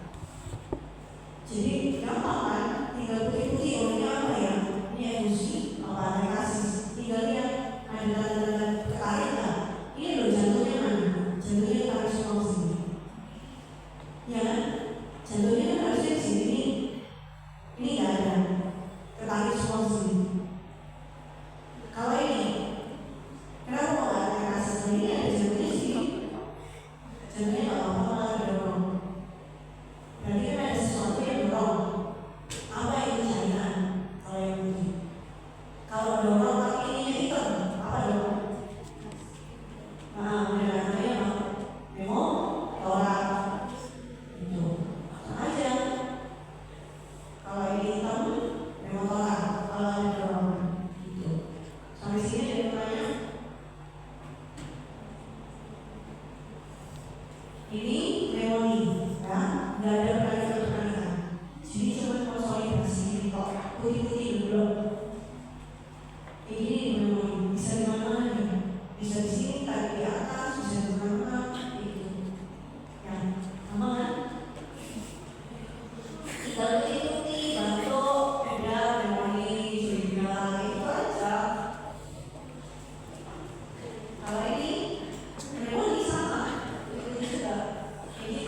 Jadi gampang kan? Tinggal putih-putih orangnya apa ya? Ini efusi, apa atekasis? Tinggal lihat ada tanda-tanda ketarik nggak? Ini loh jantungnya mana? Jantungnya tarik semua ke sini. Ya kan? Jantungnya kan harusnya di sini. Ini nggak ada. Ketarik semua ke sini. Kalau ini, kenapa kok nggak atekasis? Ini ada jantungnya di sini. Jantungnya nggak apa-apa malah dorong. Berarti kan ada sesuatu yang dorong. Apa itu cairan? Kalau yang putih. Kalau dorong tapi ininya hitam, apa dorong? Nah, udah namanya apa? Torak. Itu. Sama aja. Kalau ini hitam, torak. Kalau ada dorongan. Gitu. Sampai sini ada yang tanya? Ini pneumonia, ya, nggak ada penarikan. Jadi cuma konsolidasi kok putih-putih dulu. Ini pneumonia bisa di mana-mana nih, bisa di sini, tarik di atas, bisa di mana, itu. Ya, sama kan? Kita putih-putih, batuk, udah pneumonia, juga itu aja. Kalau ini pneumonia sama, itu juga. Ini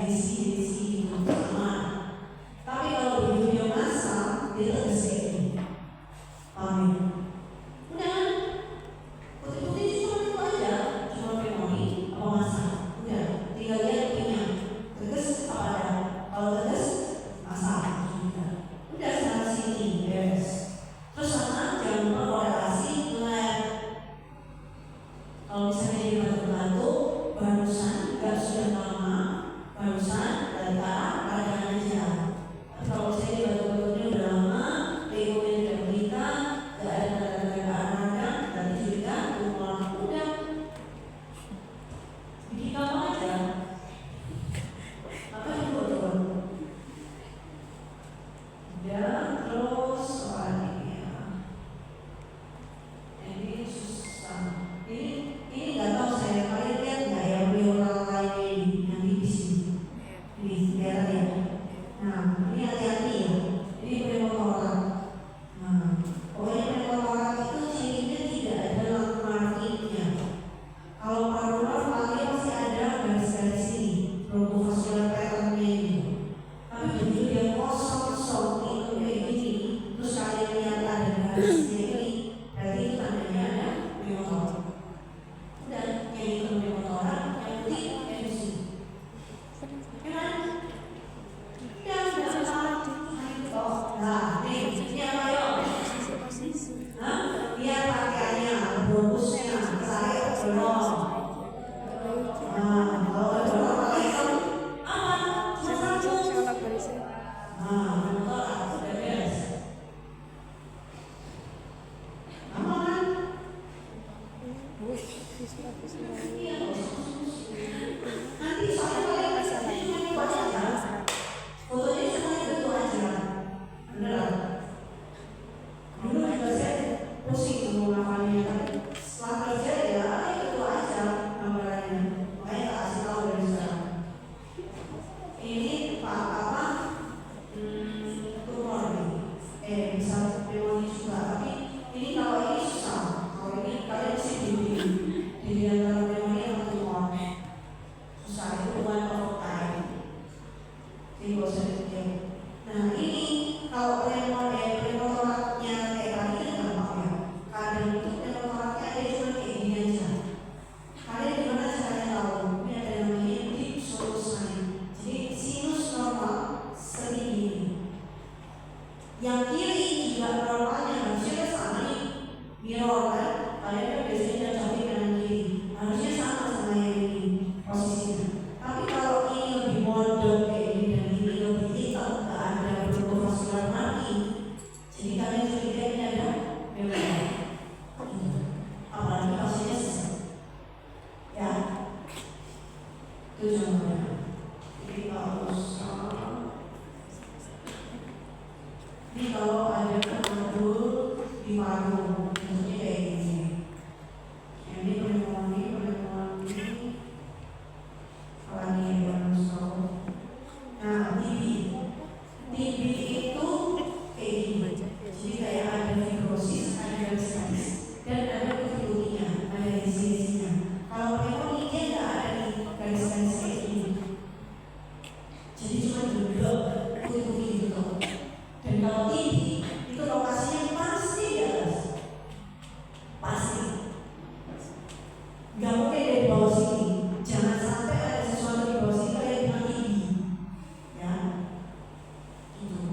edisi itu sama. Tapi kalau di video massal itu ada setting. Paham? Udah kan? Putih-putih cuma itu aja, cuma memori apa massal. Udah, tinggal lihat punya tegas apa ada. Kalau tegas massal. Udah sana sini beres. Terus sama jangan lupa korelasi lab. Kalau misalnya di batu-batu barusan gak sudah lama, barusan dari keadaan aja. Kalau saya di batu-batunya udah lama, legonya tidak berita, gak ada tanda-tanda keadaan, berarti juga umur udah. Bikin kamu aja. Apa yang betul? Udah, terus soal ini ya. Ini susah. Ini nggak tahu saya, kalian lihat nggak ya bioral lainnya ini yang di sini. Ini lihat ya. Nah, ini hati-hati ya. Ini premotoran. Nah, pokoknya premotoran itu cirinya tidak ada lampu markingnya. Kalau parural paling masih ada garis-garis ini, bronchosvacular patternnya ini. Tapi begitu dia kosong itu kayak gini, terus kalian lihat ada garisnya ini, berarti itu tandanya ada premotoran. Udah, yang itu premotoran, yang putih yang di sini. Ya kan? Nah, ini apa yuk? Hah? Lihat pakaiannya, bungkusnya, saya belum. Nah, kalau belum pakai apa? Cuma satu. Nah, betul, sudah beres. Aman kan? Iya, nanti soalnya kalian kasih cuma itu aja. Fotonya cuma itu aja. Beneran. Dulu juga saya pusing mau ngapalnya, tapi setelah kerja ya itu aja gambarannya. Makanya tak kasih tahu dari sekarang. Ini Pak apa? Tumor nih. Bisa pneumonia juga, tapi ini kalau ini susah. Kalau ini kalian mesti di antara pneumonia sama tumor. Susah, itu bukan prototype. Jadi gak usah dipikir. Nah ini kalau premotoratnya kayak tadi kan gampang ya. Kadang itu premotoratnya ada cuma kayak gini aja. Kalian gimana caranya tahu? Ini ada namanya deep sinus sign. Jadi sinus normal segini. Yang kiri juga normalnya harusnya sama nih. Mirror kan? Kalian kan biasanya cocokin kanan kiri. Harusnya sama sama yang ini posisinya. Tapi kalau ini lebih mondok kayak ini dan ini lebih hitam, gak ada bronchosvacular marking. Jadi kalian curiga ini ada pneumonia. Apalagi pasiennya sesak. Ya, itu contohnya. Jadi kalau ada kandul di paru, maksudnya kayak gini. Ini pneumonia apalagi yang bermusol. Nah, TB itu kayak gini. Jadi kayak ada fibrosis, ada garis-garis, dan ada pneumonia, ada isi-isinya. Kalau pneumonia dia nggak ada di garis-garis kayak gini. Jadi cuma duduk putih-putih gitu. Dan kalau TB itu lokasinya pasti di atas, pasti. Gak mungkin dari bawah sini. Jangan sampai ada sesuatu di bawah sini kalian bilang TB, ya. Gitu.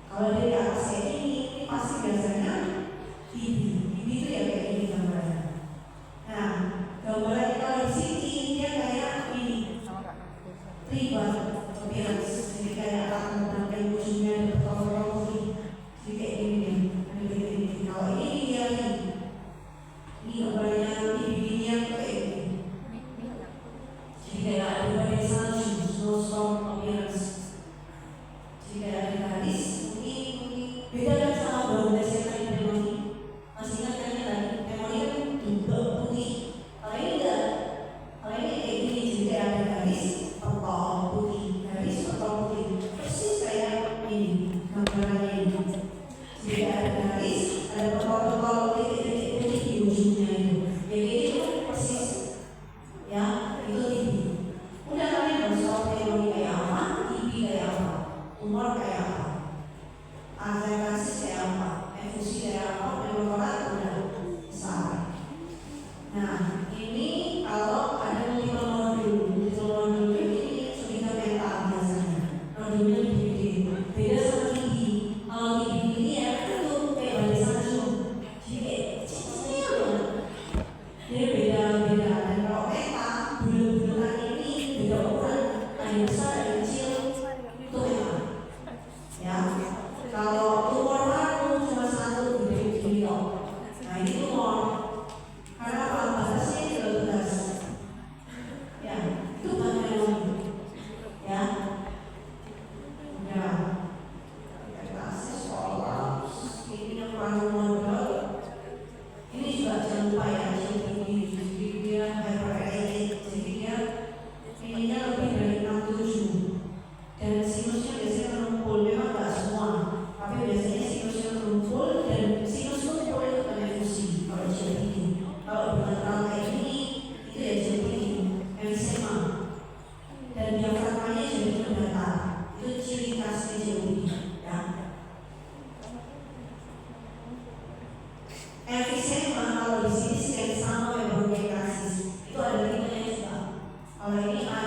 Kalau dari atas kayak ini pasti biasanya TB. TB itu ya kayak ini gambarnya. Nah, gambarnya kalau di sini dia kayak ini, tribal appearance. Jadi kayak akan dan ujungnya ada potong-potong putih. Jadi kayak gini nih, ada gini. Kalau ini dia nih, ini gambarnya TB-nya kayak gini. Jadi kayak ada badai salju, snowstorm appearance. Jadi kayak ada garis, mungkin beda kan sama bau saya tadi pneumonia. Masih ingat kan tadi pneumonia kan duduk putih. Kalau ini enggak, kalau ini kayak gini, jadi kayak ada garis pentol putih, garis pentol putih. Persis kayak ini gambarannya ini. Jadi ada garis, ada pentol-pentol putih di ujungnya itu. Jadi itu persis, ya itu TB. Udah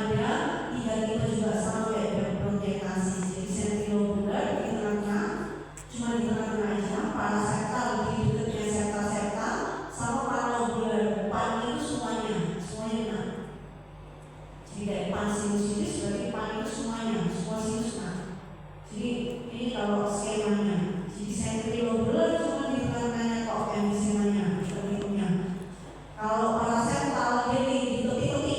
ada 3 tipe juga sama kayak bronkiektasis. Jadi ventrilobular di tengah-tengah, cuma di tengah-tengah aja, paraseptal di dekatnya septa-septa, sama paralobular depan itu semuanya kena. Jadi kayak pan sinusitis berarti pan itu semuanya, semua sinus kena. Jadi ini kalau skemanya. Jadi ventrilobular cuma di tengah-tengahnya kok emfysemanya, bentuknya. Kalau paraseptal dia di tepi-tepi,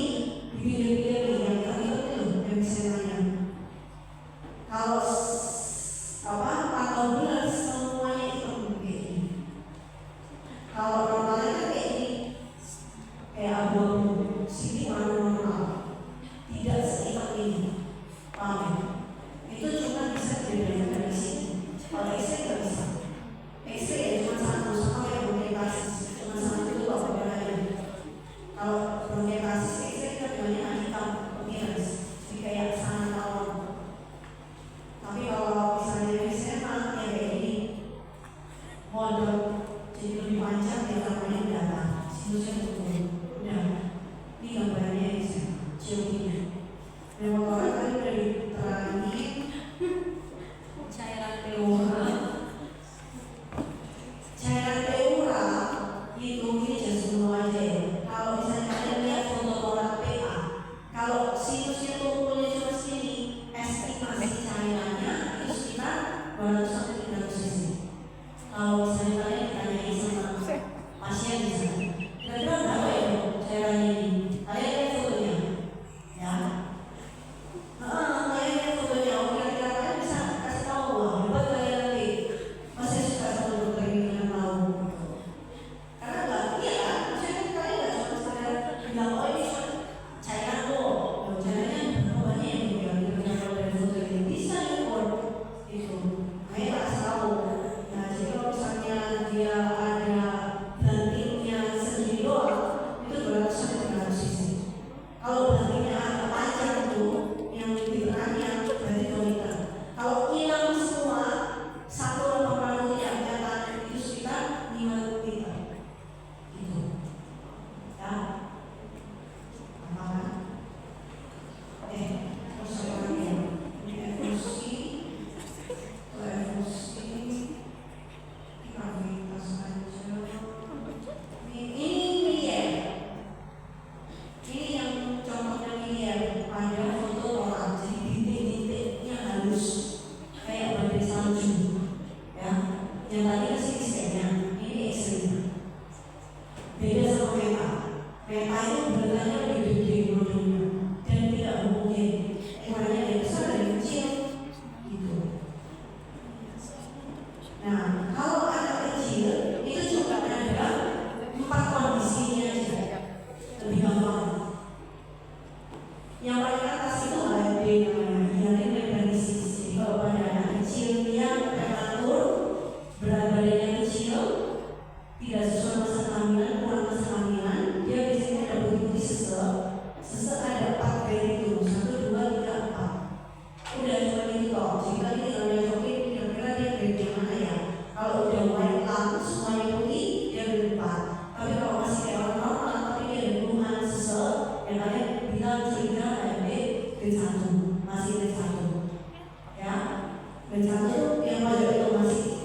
di pinggir-pinggir yang tepi-tepi itu emfysemanya. Kalau paralobular semuanya itu kayak gini. Kalau normalnya kan kayak gini, kayak abu-abu, sini normal, tidak seikat ini, paham? Itu cuma bisa dibedakan dari sini. Kalau X-ray nggak bisa. X-ray ya cuma satu, sama kayak bronkiektasis, cuma satu itu apa bedanya? Kalau bronkiektasis X-ray kan banyak hitam, appearance, jadi kayak sangat tawon. Tapi kalau misalnya emfysema ya kayak gini, model, jadi lebih panjang ya namanya darah, sinusnya turun. Udah, ini gambarnya emfysema, COP-nya. Pneumotorak tadi udah diterangin. Cairan pleura itu ini jangan semua aja ya. Kalau misalnya kalian lihat foto torak PA, kalau sinusnya tumpulnya cuma sini, estimasi cairannya itu sekitar 200 sampai 300 cc. Kalau misalnya kalian ditanyain sama pasien misalnya, kira-kira berapa ya cairannya ini? Kalian lihat fotonya, ya. Kalian lihat fotonya, kira-kira kalian bisa kasih tahu, wah hebat kalian nanti. Masih suka sama dokter ini yang tahu. Karena nggak, iya kan? Maksudnya kalian nggak cuma sekedar bilang, oh ini cairan kok, cairannya berapa banyak yang dibilang, kalau dari foto ini bisa diukur itu. Makanya kasih tahu. Nah jadi kalau misalnya dia ada bantingnya sendiri doang, itu 200 sampai 300 cc. Kalau bantingnya agak panjang itu, yang di tengahnya berarti 2 liter. Kalau hilang semua, satu lubang tidak kelihatan, itu sekitar 5 liter. Gitu. Ya. Apa kan? Terus apa lagi ya? Ini evolusi, gravitas aja. Ini ya. Ini yang contohnya ini ya, ada foto orang, jadi bintik-bintiknya halus, kayak badai salju, ya. Yang tadi kan CT-nya, ini X-ray-nya. Beda sama peta. Peta itu beratnya lebih gede nodulnya dan tidak homogen. Ukurannya dari besar dari kecil, gitu. Nah, kalau anak kecil itu juga ada 4 kondisinya aja, lebih gampang. Yang paling atas itu HRD namanya, hyaline membraniosis. Jadi kalau pada anak kecil yang prematur, berat badannya kecil, tidak sesuai masa kehamilan, kurang masa kehamilan, dia biasanya ada putih-putih sesek. Sesek ada 4 grade itu, 1, 2, 3, 4. Udah cuma itu toh. Jadi tadi tinggal nyocokin kira-kira dia grade yang mana ya. Kalau udah white lung, semuanya putih, dia grade 4. Tapi kalau masih kayak orang normal, tapi dia ada keluhan sesek, yang kalian bilang curiga HRD grade 1, masih grade 1. Ya, grade 1 yang pojok itu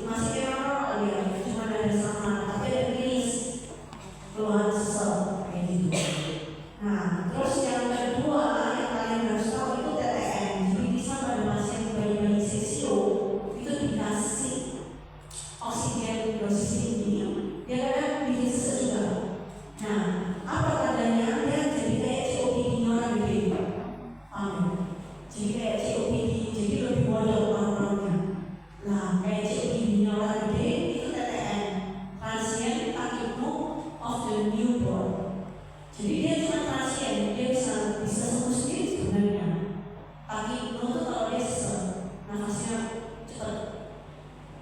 masih kayak orang normal ya, cuma ada sama, tapi ada klinis keluhan sesek kayak gitu. Nah, terus yang kedua yang kalian harus tahu itu TTN. Jadi bisa pada pasien bayi-bayi seksio itu dikasih oksigen dosis tinggi, dia kadang bikin sesek juga. Nah, apa tandanya? Dia jadi kayak COPD-nya orang gede. Jadi kayak COPD, jadi lebih bodoh orang-orangnya. Nah, kayak COPD-nya orang gede itu TTN, transient tachypnea of the newborn. Jadi dia cuma transient, dia bisa sembuh sendiri sebenarnya. Tachypnea itu kalau dia sesek, nafasnya cepat.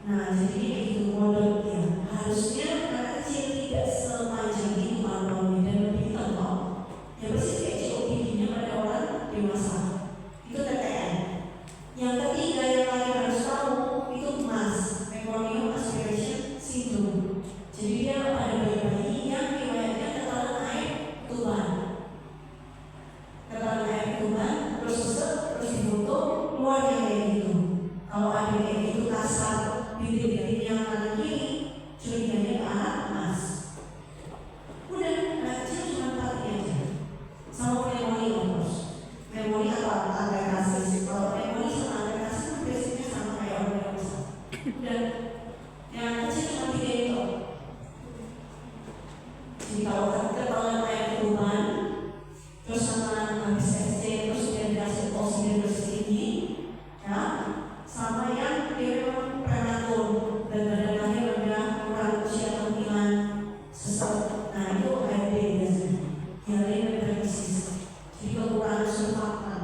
Nah, jadi kayak gitu bodoh dia. Harusnya anak kecil tidak sepanjang itu malu dan lebih tengok. Ya pasti kayak COPD-nya pada orang dewasa. Itu TTN. Yang ketiga yang keluarnya kayak gitu. Kalau ada kayak gitu kasar, bibir-bibir yang kanan kiri, curiganya ke anak mas. Udah, anak kecil cuma pakai aja. Sama memori terus. Memori apa? Angka kasih. Kalau memori sama angka kasih itu biasanya sama kayak orang yang besar. Udah, yang kecil cuma 3 itu. Jadi kalau ketahuan kayak perubahan, terus sama habis SD, terus dia dikasih oksigen tinggi, ya, sama yang dia memang prematur dan badannya udah kurang usia kemungkinan sesak. Nah itu HB biasanya, hialine berkrisis. Jadi kekurangan surfaktan.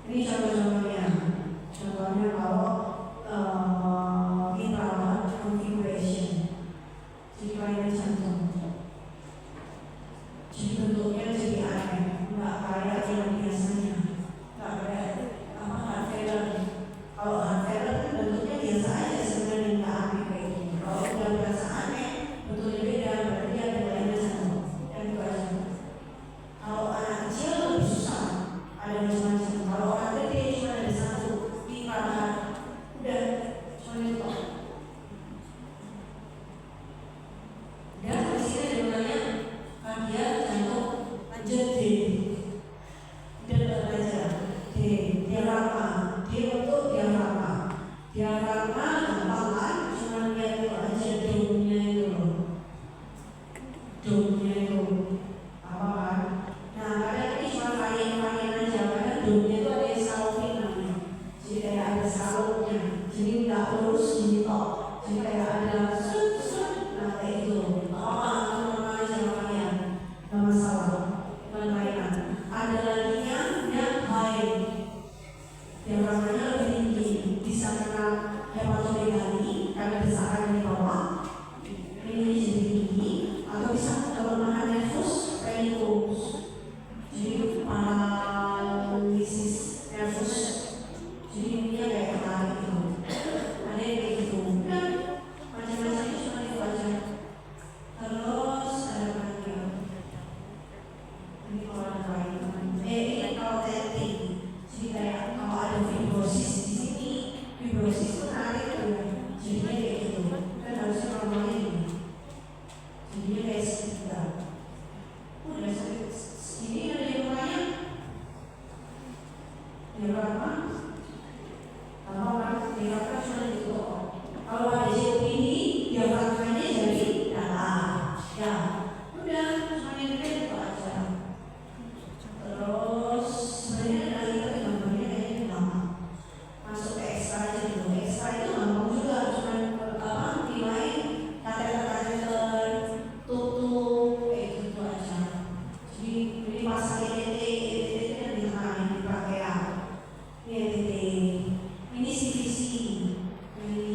Ini contoh-contohnya. Contohnya kalau kita configuration, jadi kayak jantung. Jadi bentuknya jadi aneh, nggak kayak yang biasanya, nggak kayak heart failure. Kalau heart failure kan bentuknya biasa aja sebenarnya, nggak aneh kayak gitu. Kalau udah berasa aneh, bentuknya beda, berarti dia ada lainnya jantung. Dan itu aja. Kalau anak kecil lebih susah, ada macam-macam. Kalau orang gede cuma ada satu, pirahan. Udah, cuma itu. Dan di sini jumlahnya kardiak jantung lanjut D. Dan belajar D, diafragma. D untuk diafragma. Diafragma gampang kan? Cuma lihat itu aja domnya itu loh. Domnya itu apa kan? Nah kadang ini cuma varian aja. Kadang domnya itu ada salvin namanya. Jadi kayak ada salurnya. Jadi nggak lurus gini kok. Jadi kayak ada nah kayak gitu. Nama aja varian. Nggak masalah. Bukan layanan. Ada lagi yang high. Diafragmanya lebih tinggi. Bisa kena hepatomegali karena desakan di bawah. Ini jadi tinggi. Atau bisa kelemahan nervus penicus. Jadi paralisis nervus. Jadi dia kayak ketarik gitu. Ada yang kayak gitu. Dan macam-macamnya cuma itu aja. Terus ada apa lagi? Ini orang lain. Ini kalau tenting. Jadi kayak kalau ada fibrosis di sini, fibrosis itu narik tuh. Jadinya kayak gitu. Kan harusnya normalnya gini. Jadinya kayak segitiga. Udah segini ada yang lain. Ya berapa? Apa diafragma cuma gitu. Kalau ada COPD, diafragmanya jadi dalam. Ya, udah cuma itu aja. Terus sebenarnya ada lagi tapi gambarnya kayaknya lama. Masuk ke ekstra aja dulu. Ekstra itu gampang juga, cuma nilai kateter, tutup, kayak gitu aja. Jadi ini pasang ETT itu kan di tengah yang dipakai ya. Ini ETT. Ini CVC, ini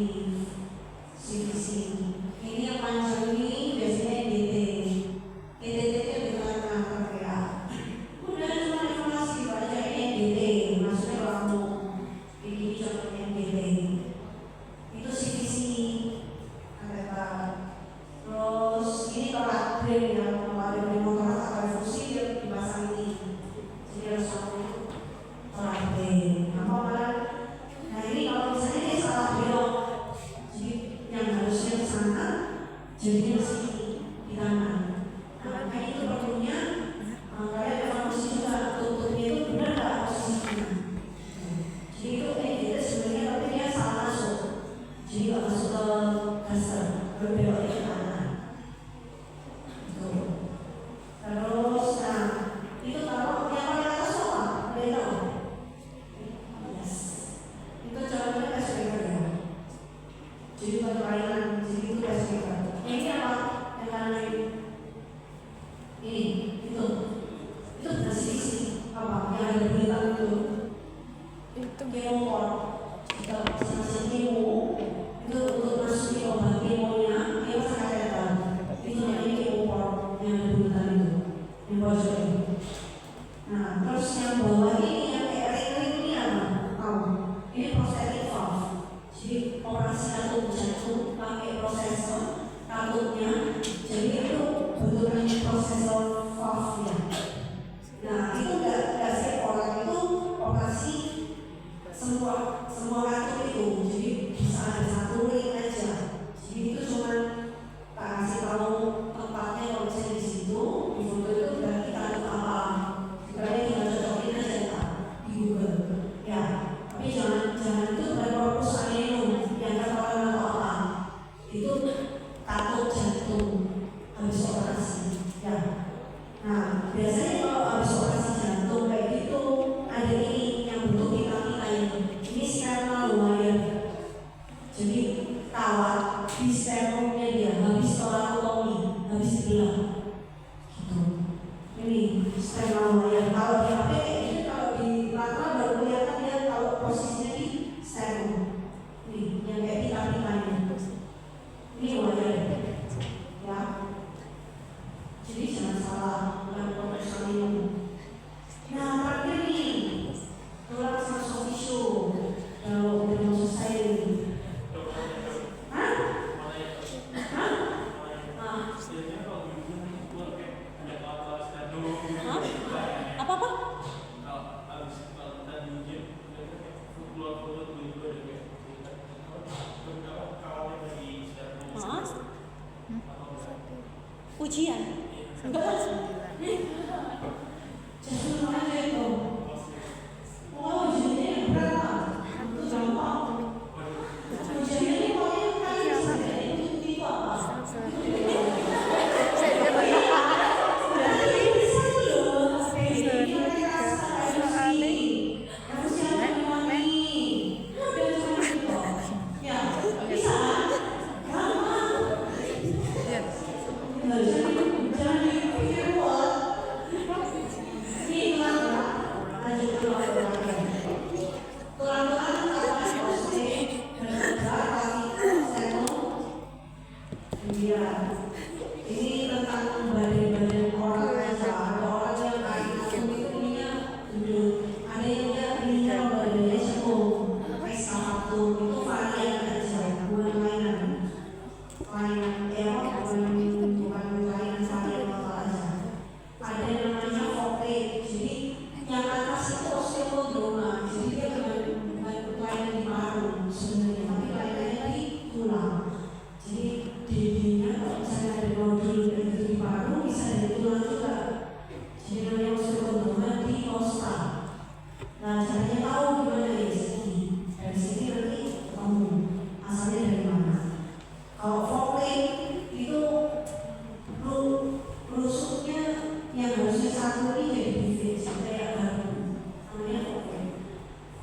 ujian. Enggak. Jadi mana itu? Oh, ujiannya berapa? Itu gampang. Ujiannya ini paling kali sekali itu apa? Ini tentang badan-badan orang aja. Ada orang yang kayak ininya duduk, ada yang punya badannya cekung, kayak itu varian aja, bukan mainan. Bukan mainan varian aja. Ada yang namanya fope, jadi yang atas itu osteopodroma, jadi dia bukan mainan di paru sebenarnya, tapi mainannya di tulang. Jadi dindingnya kalau misalnya ada nodul di paru bisa dari tulang juga. Jadi namanya osteopodroma di kosta. Nah caranya tahu gimana ya dari sini nanti ketemu asalnya dari mana. Kalau foreplay itu rusuknya yang harusnya satu ini jadi bifid kayak baru namanya foreplay.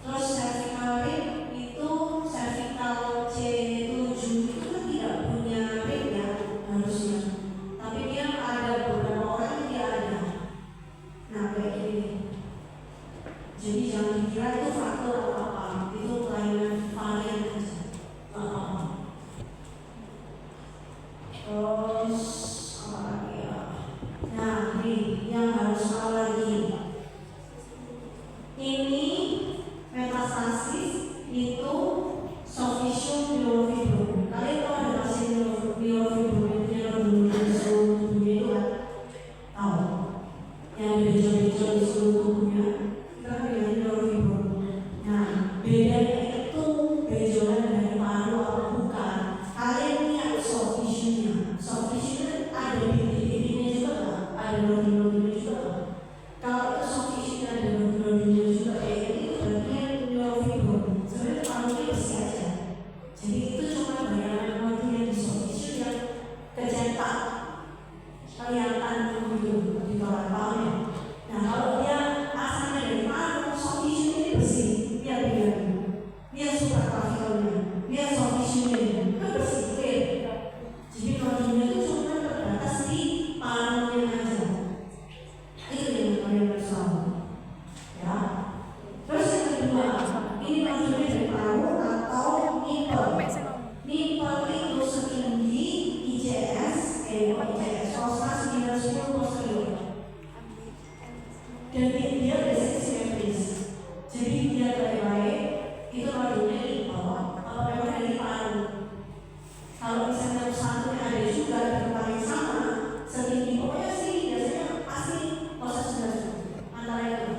Terus cervical rib itu cervical C7 itu kan tidak punya rib ya harusnya, tapi dia ada beberapa orang yang dia ada. Nah kayak gini. Jadi jangan dikira itu faktor apa-apa, itu kelainan varian aja. Terus apa lagi ya? Nah ini yang harus tahu lagi. Ini metastasis itu soft tissue myelofibrosis. Kalian tahu ada pasien myelofibrosis yang di seluruh tubuhnya itu kan? Tahu? Yang ada bejo-bejo di seluruh tubuhnya itu kan namanya myelofibrosis. Nah bedanya itu benjolan dari paru atau bukan. Kalian lihat soft tissue-nya. Soft tissue ada bintik-bintiknya juga nggak? Ada nodul-nodulnya juga nggak? Kalau itu soft tissue-nya ada nodul-nodulnya juga kayak gitu, berarti myelofibrosis. Sebenarnya parunya bersih aja. Jadi itu cuma bayangan nodul yang di soft tissue yang kecetak kelihatan gitu di bawah parunya. Nah kalau dia asalnya dari paru, soft tissue ini bersih. Dia supraklavikulnya, dia soft tissue-nya kan bersih, clear. Jadi nodulnya itu cuma terbatas di parunya aja. Itu yang kalian harus tahu, ya. Terus yang kedua, ini nodulnya dari paru atau nipple. Nipple itu setinggi ICS, kosta 910 posterior. Dan dia biasanya simetris. Jadi dia baik-baik itu nodulnya di bawah atau memang dari paru. Kalau misalnya satunya ada juga di tempat yang sama setinggi pokoknya sih biasanya pasti kosta 910 antara itu.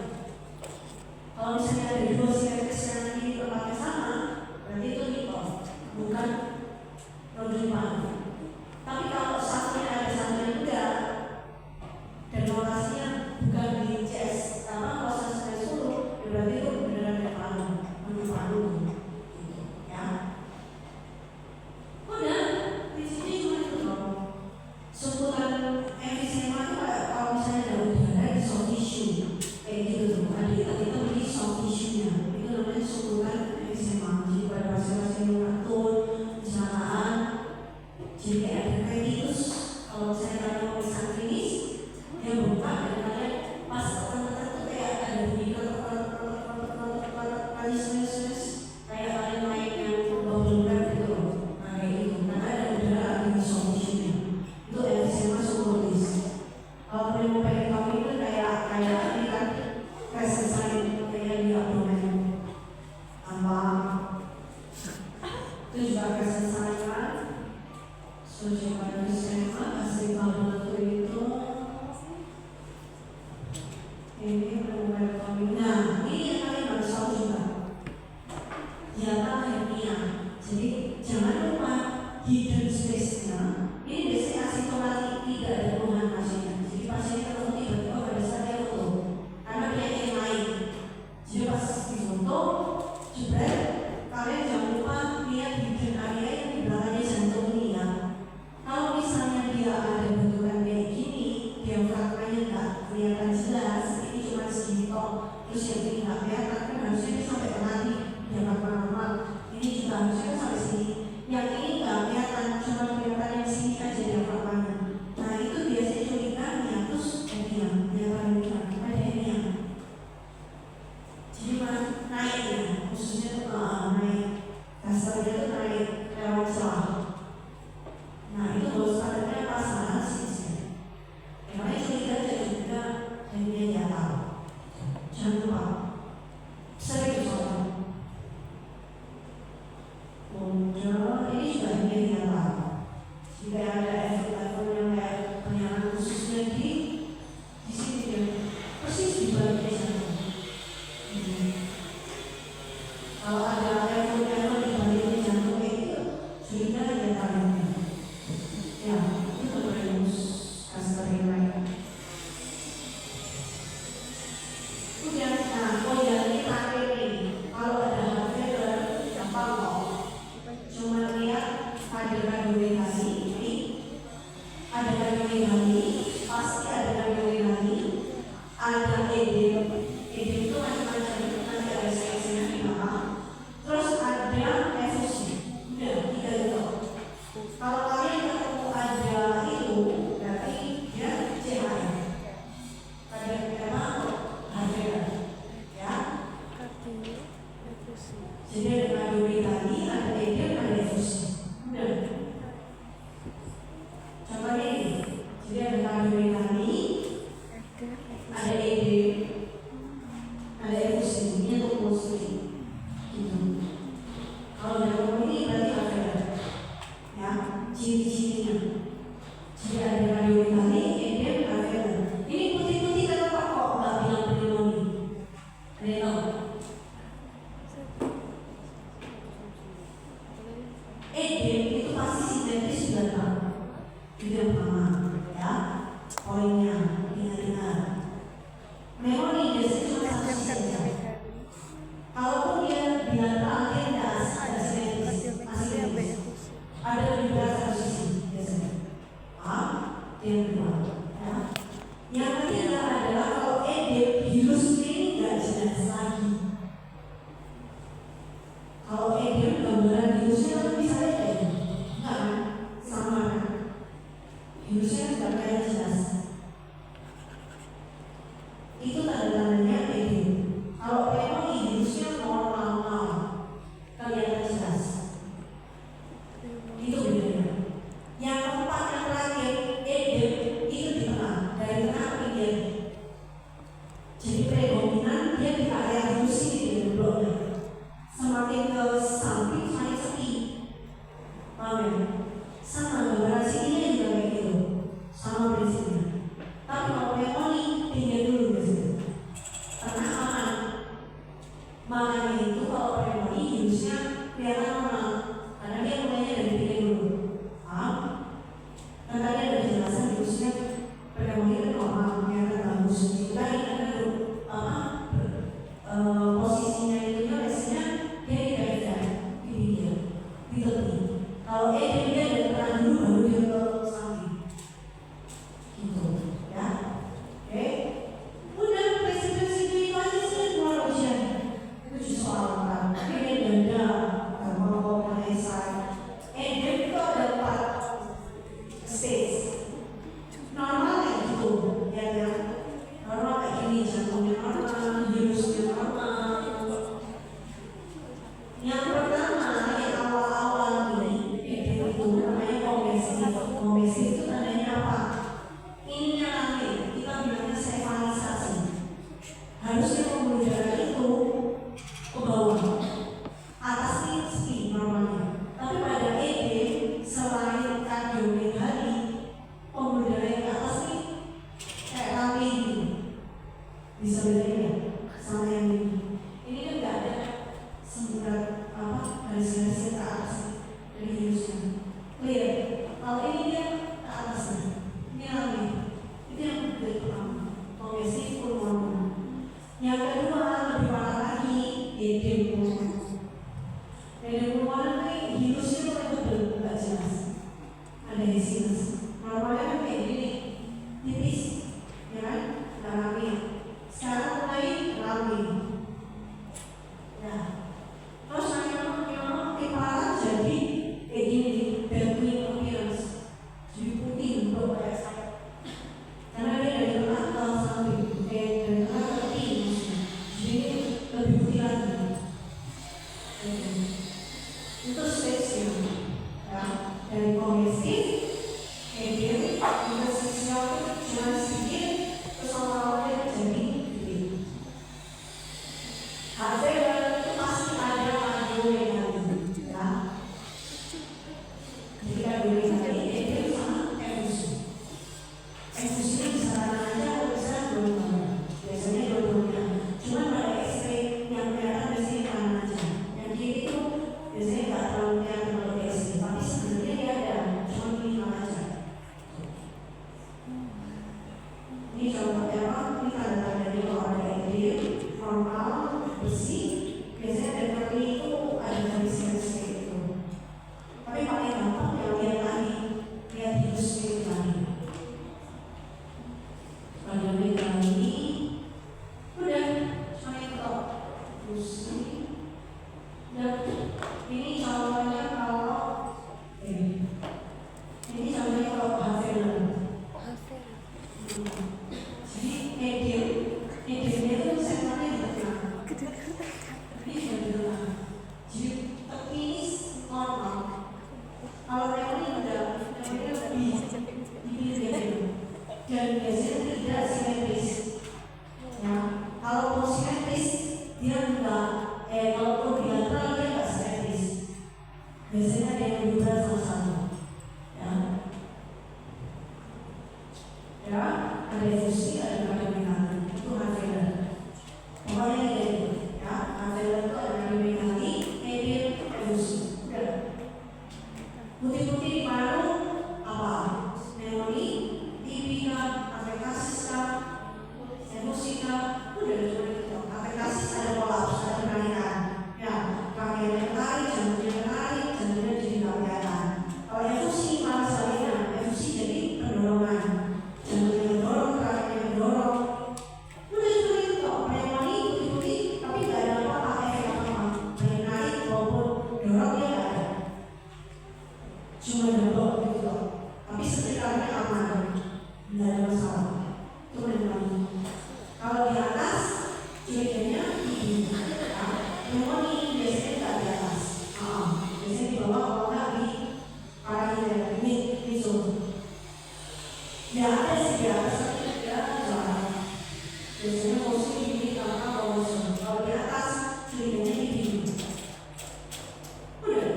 Kalau misalnya ada dua simetris yang di tempat yang sama berarti itu nipple, bukan nodul paru. Tapi kalau satunya ada satunya enggak dan lokasinya bukan di chest karena kosta 910 berarti itu beneran dari paru. Ya. Udah, di sini cuma itu dong. Suntikan emfisema itu kalau misalnya ada udara di soft tissue kayak gitu tuh, ada itu di soft tissue-nya. Itu namanya suntikan emfisema. Jadi pada pasien-pasien yang ngatur kecelakaan, jadi ada kreditus. Kalau saya kalian mau pesan klinis, dia buka dan kalian pas tekan-tekan tuh kayak ada bunyi pas difoto jebret, kalian jangan lupa lihat bikin area yang di belakangnya jantung ini ya. Kalau misalnya dia ada bentukan kayak gini, diafragmanya nggak kelihatan jelas, ini cuma segini toh, terus yang ini nggak kelihatan, kan harusnya dia sampai tengah nih, diafragma normal. Ini juga harusnya kan sampai sini. Yang ini nggak kelihatan, cuma kelihatan yang sini aja diafragmanya. Nah itu biasanya curigaannya, terus diam, ada ini. Jadi naik ya, khususnya naik, kasarnya tuh naik lewat celah. Nah itu bos padatnya pasangan sih. Emangnya cerita aja juga dan dia nyata. Jangan lupa sering soal muncul ini juga dia nyata. Jika ada efek level yang kayak penyangan khususnya di sini dia persis di bagian jantung. Kalau ada level di bagian jantung itu cerita nyata. Ya, itu rumus kasarnya. Udah, nah, ini terakhir nih. Kalau ada hardware, gampang kok. Cuma lihat ada radioaktivitas ini, ada radioaktivitas, pasti ada radioaktivitas, ada edem itu macam-macam, nanti ada seksinya di bawah. Terus ada efusi, udah 3 itu. Kalau kalian ketemu ada itu, berarti dia CHR. Pada tema HDR, ya. Jadi ada radioaktivitas, ada edem, ada efusi. Udah. Contohnya ini, jadi ada radioaktivitas, ada edem, ada efusi. Ini untuk posisi. Gitu. Kalau dalam ini berarti HDR. Ya, ciri-cirinya. Jadi ada radioaktivitas, edem, HDR. Ini putih-putih kenapa kok nggak bilang pneumonia? Ada yang tahu? Edem itu pasti sintetis sudah tahu. Itu yang pertama, ya. Poinnya, ingat-ingat. Pneumonia biasanya cuma satu saja. Kalaupun dia bilateral, dia tidak sintetis, masih sintetis. Ada lebih berat satu sisi biasanya. Yang kedua, ya. Yang ketiga adalah kalau edem virus ini nggak jelas lagi. Kalau edem gambaran virusnya kan bisa lihat ya, nggak kan? Sama kan? Virusnya nggak kayak jelas. Itu tanda-tandanya edem. Kalau pneumonia virusnya normal, kelihatan jelas. Itu bedanya. Yang keempat yang terakhir, edem itu di tengah, dari tengah ke pinggir. Jadi predominan dia di area virus ini di bloknya. Semakin ke samping semakin sepi. Paham ya? Sama gambaran sininya juga kayak gitu. Sama prinsipnya. Tapi kalau pneumonia pinggir dulu biasanya. Tengah aman. Makanya itu kalau pneumonia virusnya kelihatan normal. Karena dia mulainya dari pinggir dulu. Paham? Dan tadi ada penjelasan virusnya pneumonia normal, kelihatan bagus. Tadi ada posisinya itu biasanya dia di daerah di pinggir, di tepi. Kalau edem dia dari tengah dulu baru dia ke samping. Gitu, ya. Oke. Udah prinsip-prinsip itu aja sih keluar ujian. Itu cuma soal kan. Ini denda, mau esai. Edem itu ada 4 stage. Normal kayak gitu, ya. Normal kayak gini, jantungnya normal, virusnya normal, Dan ini contohnya kalau ini contohnya kalau Haveler. Jadi Edirnya itu sensornya di tengah. Ini sudah di tengah. Jadi tepinis normal. Kalau reoni udah lebih di pinggir dan biasanya tidak simetris. Ya, kalau simetris dia enggak. Kalau bilateral dia enggak simetris. Biasanya ada yang berubah sama-sama. Ya, ada efusi, ada kardiomegali, itu Haveler. Pokoknya gitu, ya. Haveler itu ada kardiomegali, edir, efusi. Udah. Putih-putih di paru apa? Pneumonia, tipika, afektasisa, efusika. Udah cuma itu. Afektasis ada kolaps, ada penarikan. Ya, kakinya tarik, jantungnya tarik, jantungnya jadi nggak kelihatan. Kalau efusi malah sebaliknya, efusi jadi pendorongan. Jantungnya mendorong, kakinya mendorong. Udah cuma itu kok. Pneumonia putih-putih, tapi nggak ada apa-apa, efek apa-apa. Baik narik maupun dorong dia nggak ada. Cuma double gitu loh. Tapi sekitarnya aman, nggak ada masalah. Itu pneumonia. Kalau di atas, ciri-cirinya ini. Pneumonia biasanya nggak di atas. Biasanya di bawah, kalau nggak di parahider, ini zone. Ya ada sih di atas, tapi tidak jarang. Biasanya posisi ini karena bawah zone. Kalau di atas, ciri-cirinya ini. Udah,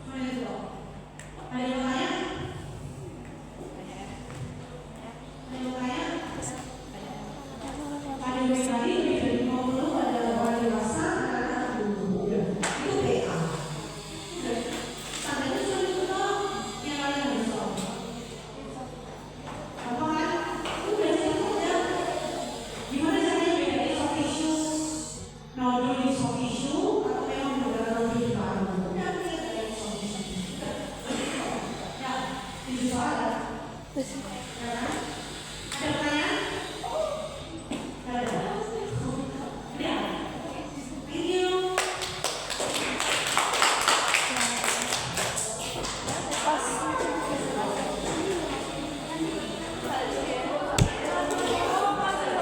cuma itu loh. Ada yang lain? Ada yang lain? Ada yang lagi lebih dari 50, ada orang dewasa, ada anak dulu. Udah, itu PA. Udah, standarnya cuma itu doang. Yang lain nggak bisa. Apa kan? Udah cukup ya. Gimana caranya bedain soft tissue, nodul di soft tissue, atau memang benar-benar nodul di paru? Udah, kita bedain soft tissue. Ya, itu soal. Ya kan? Ada pertanyaan?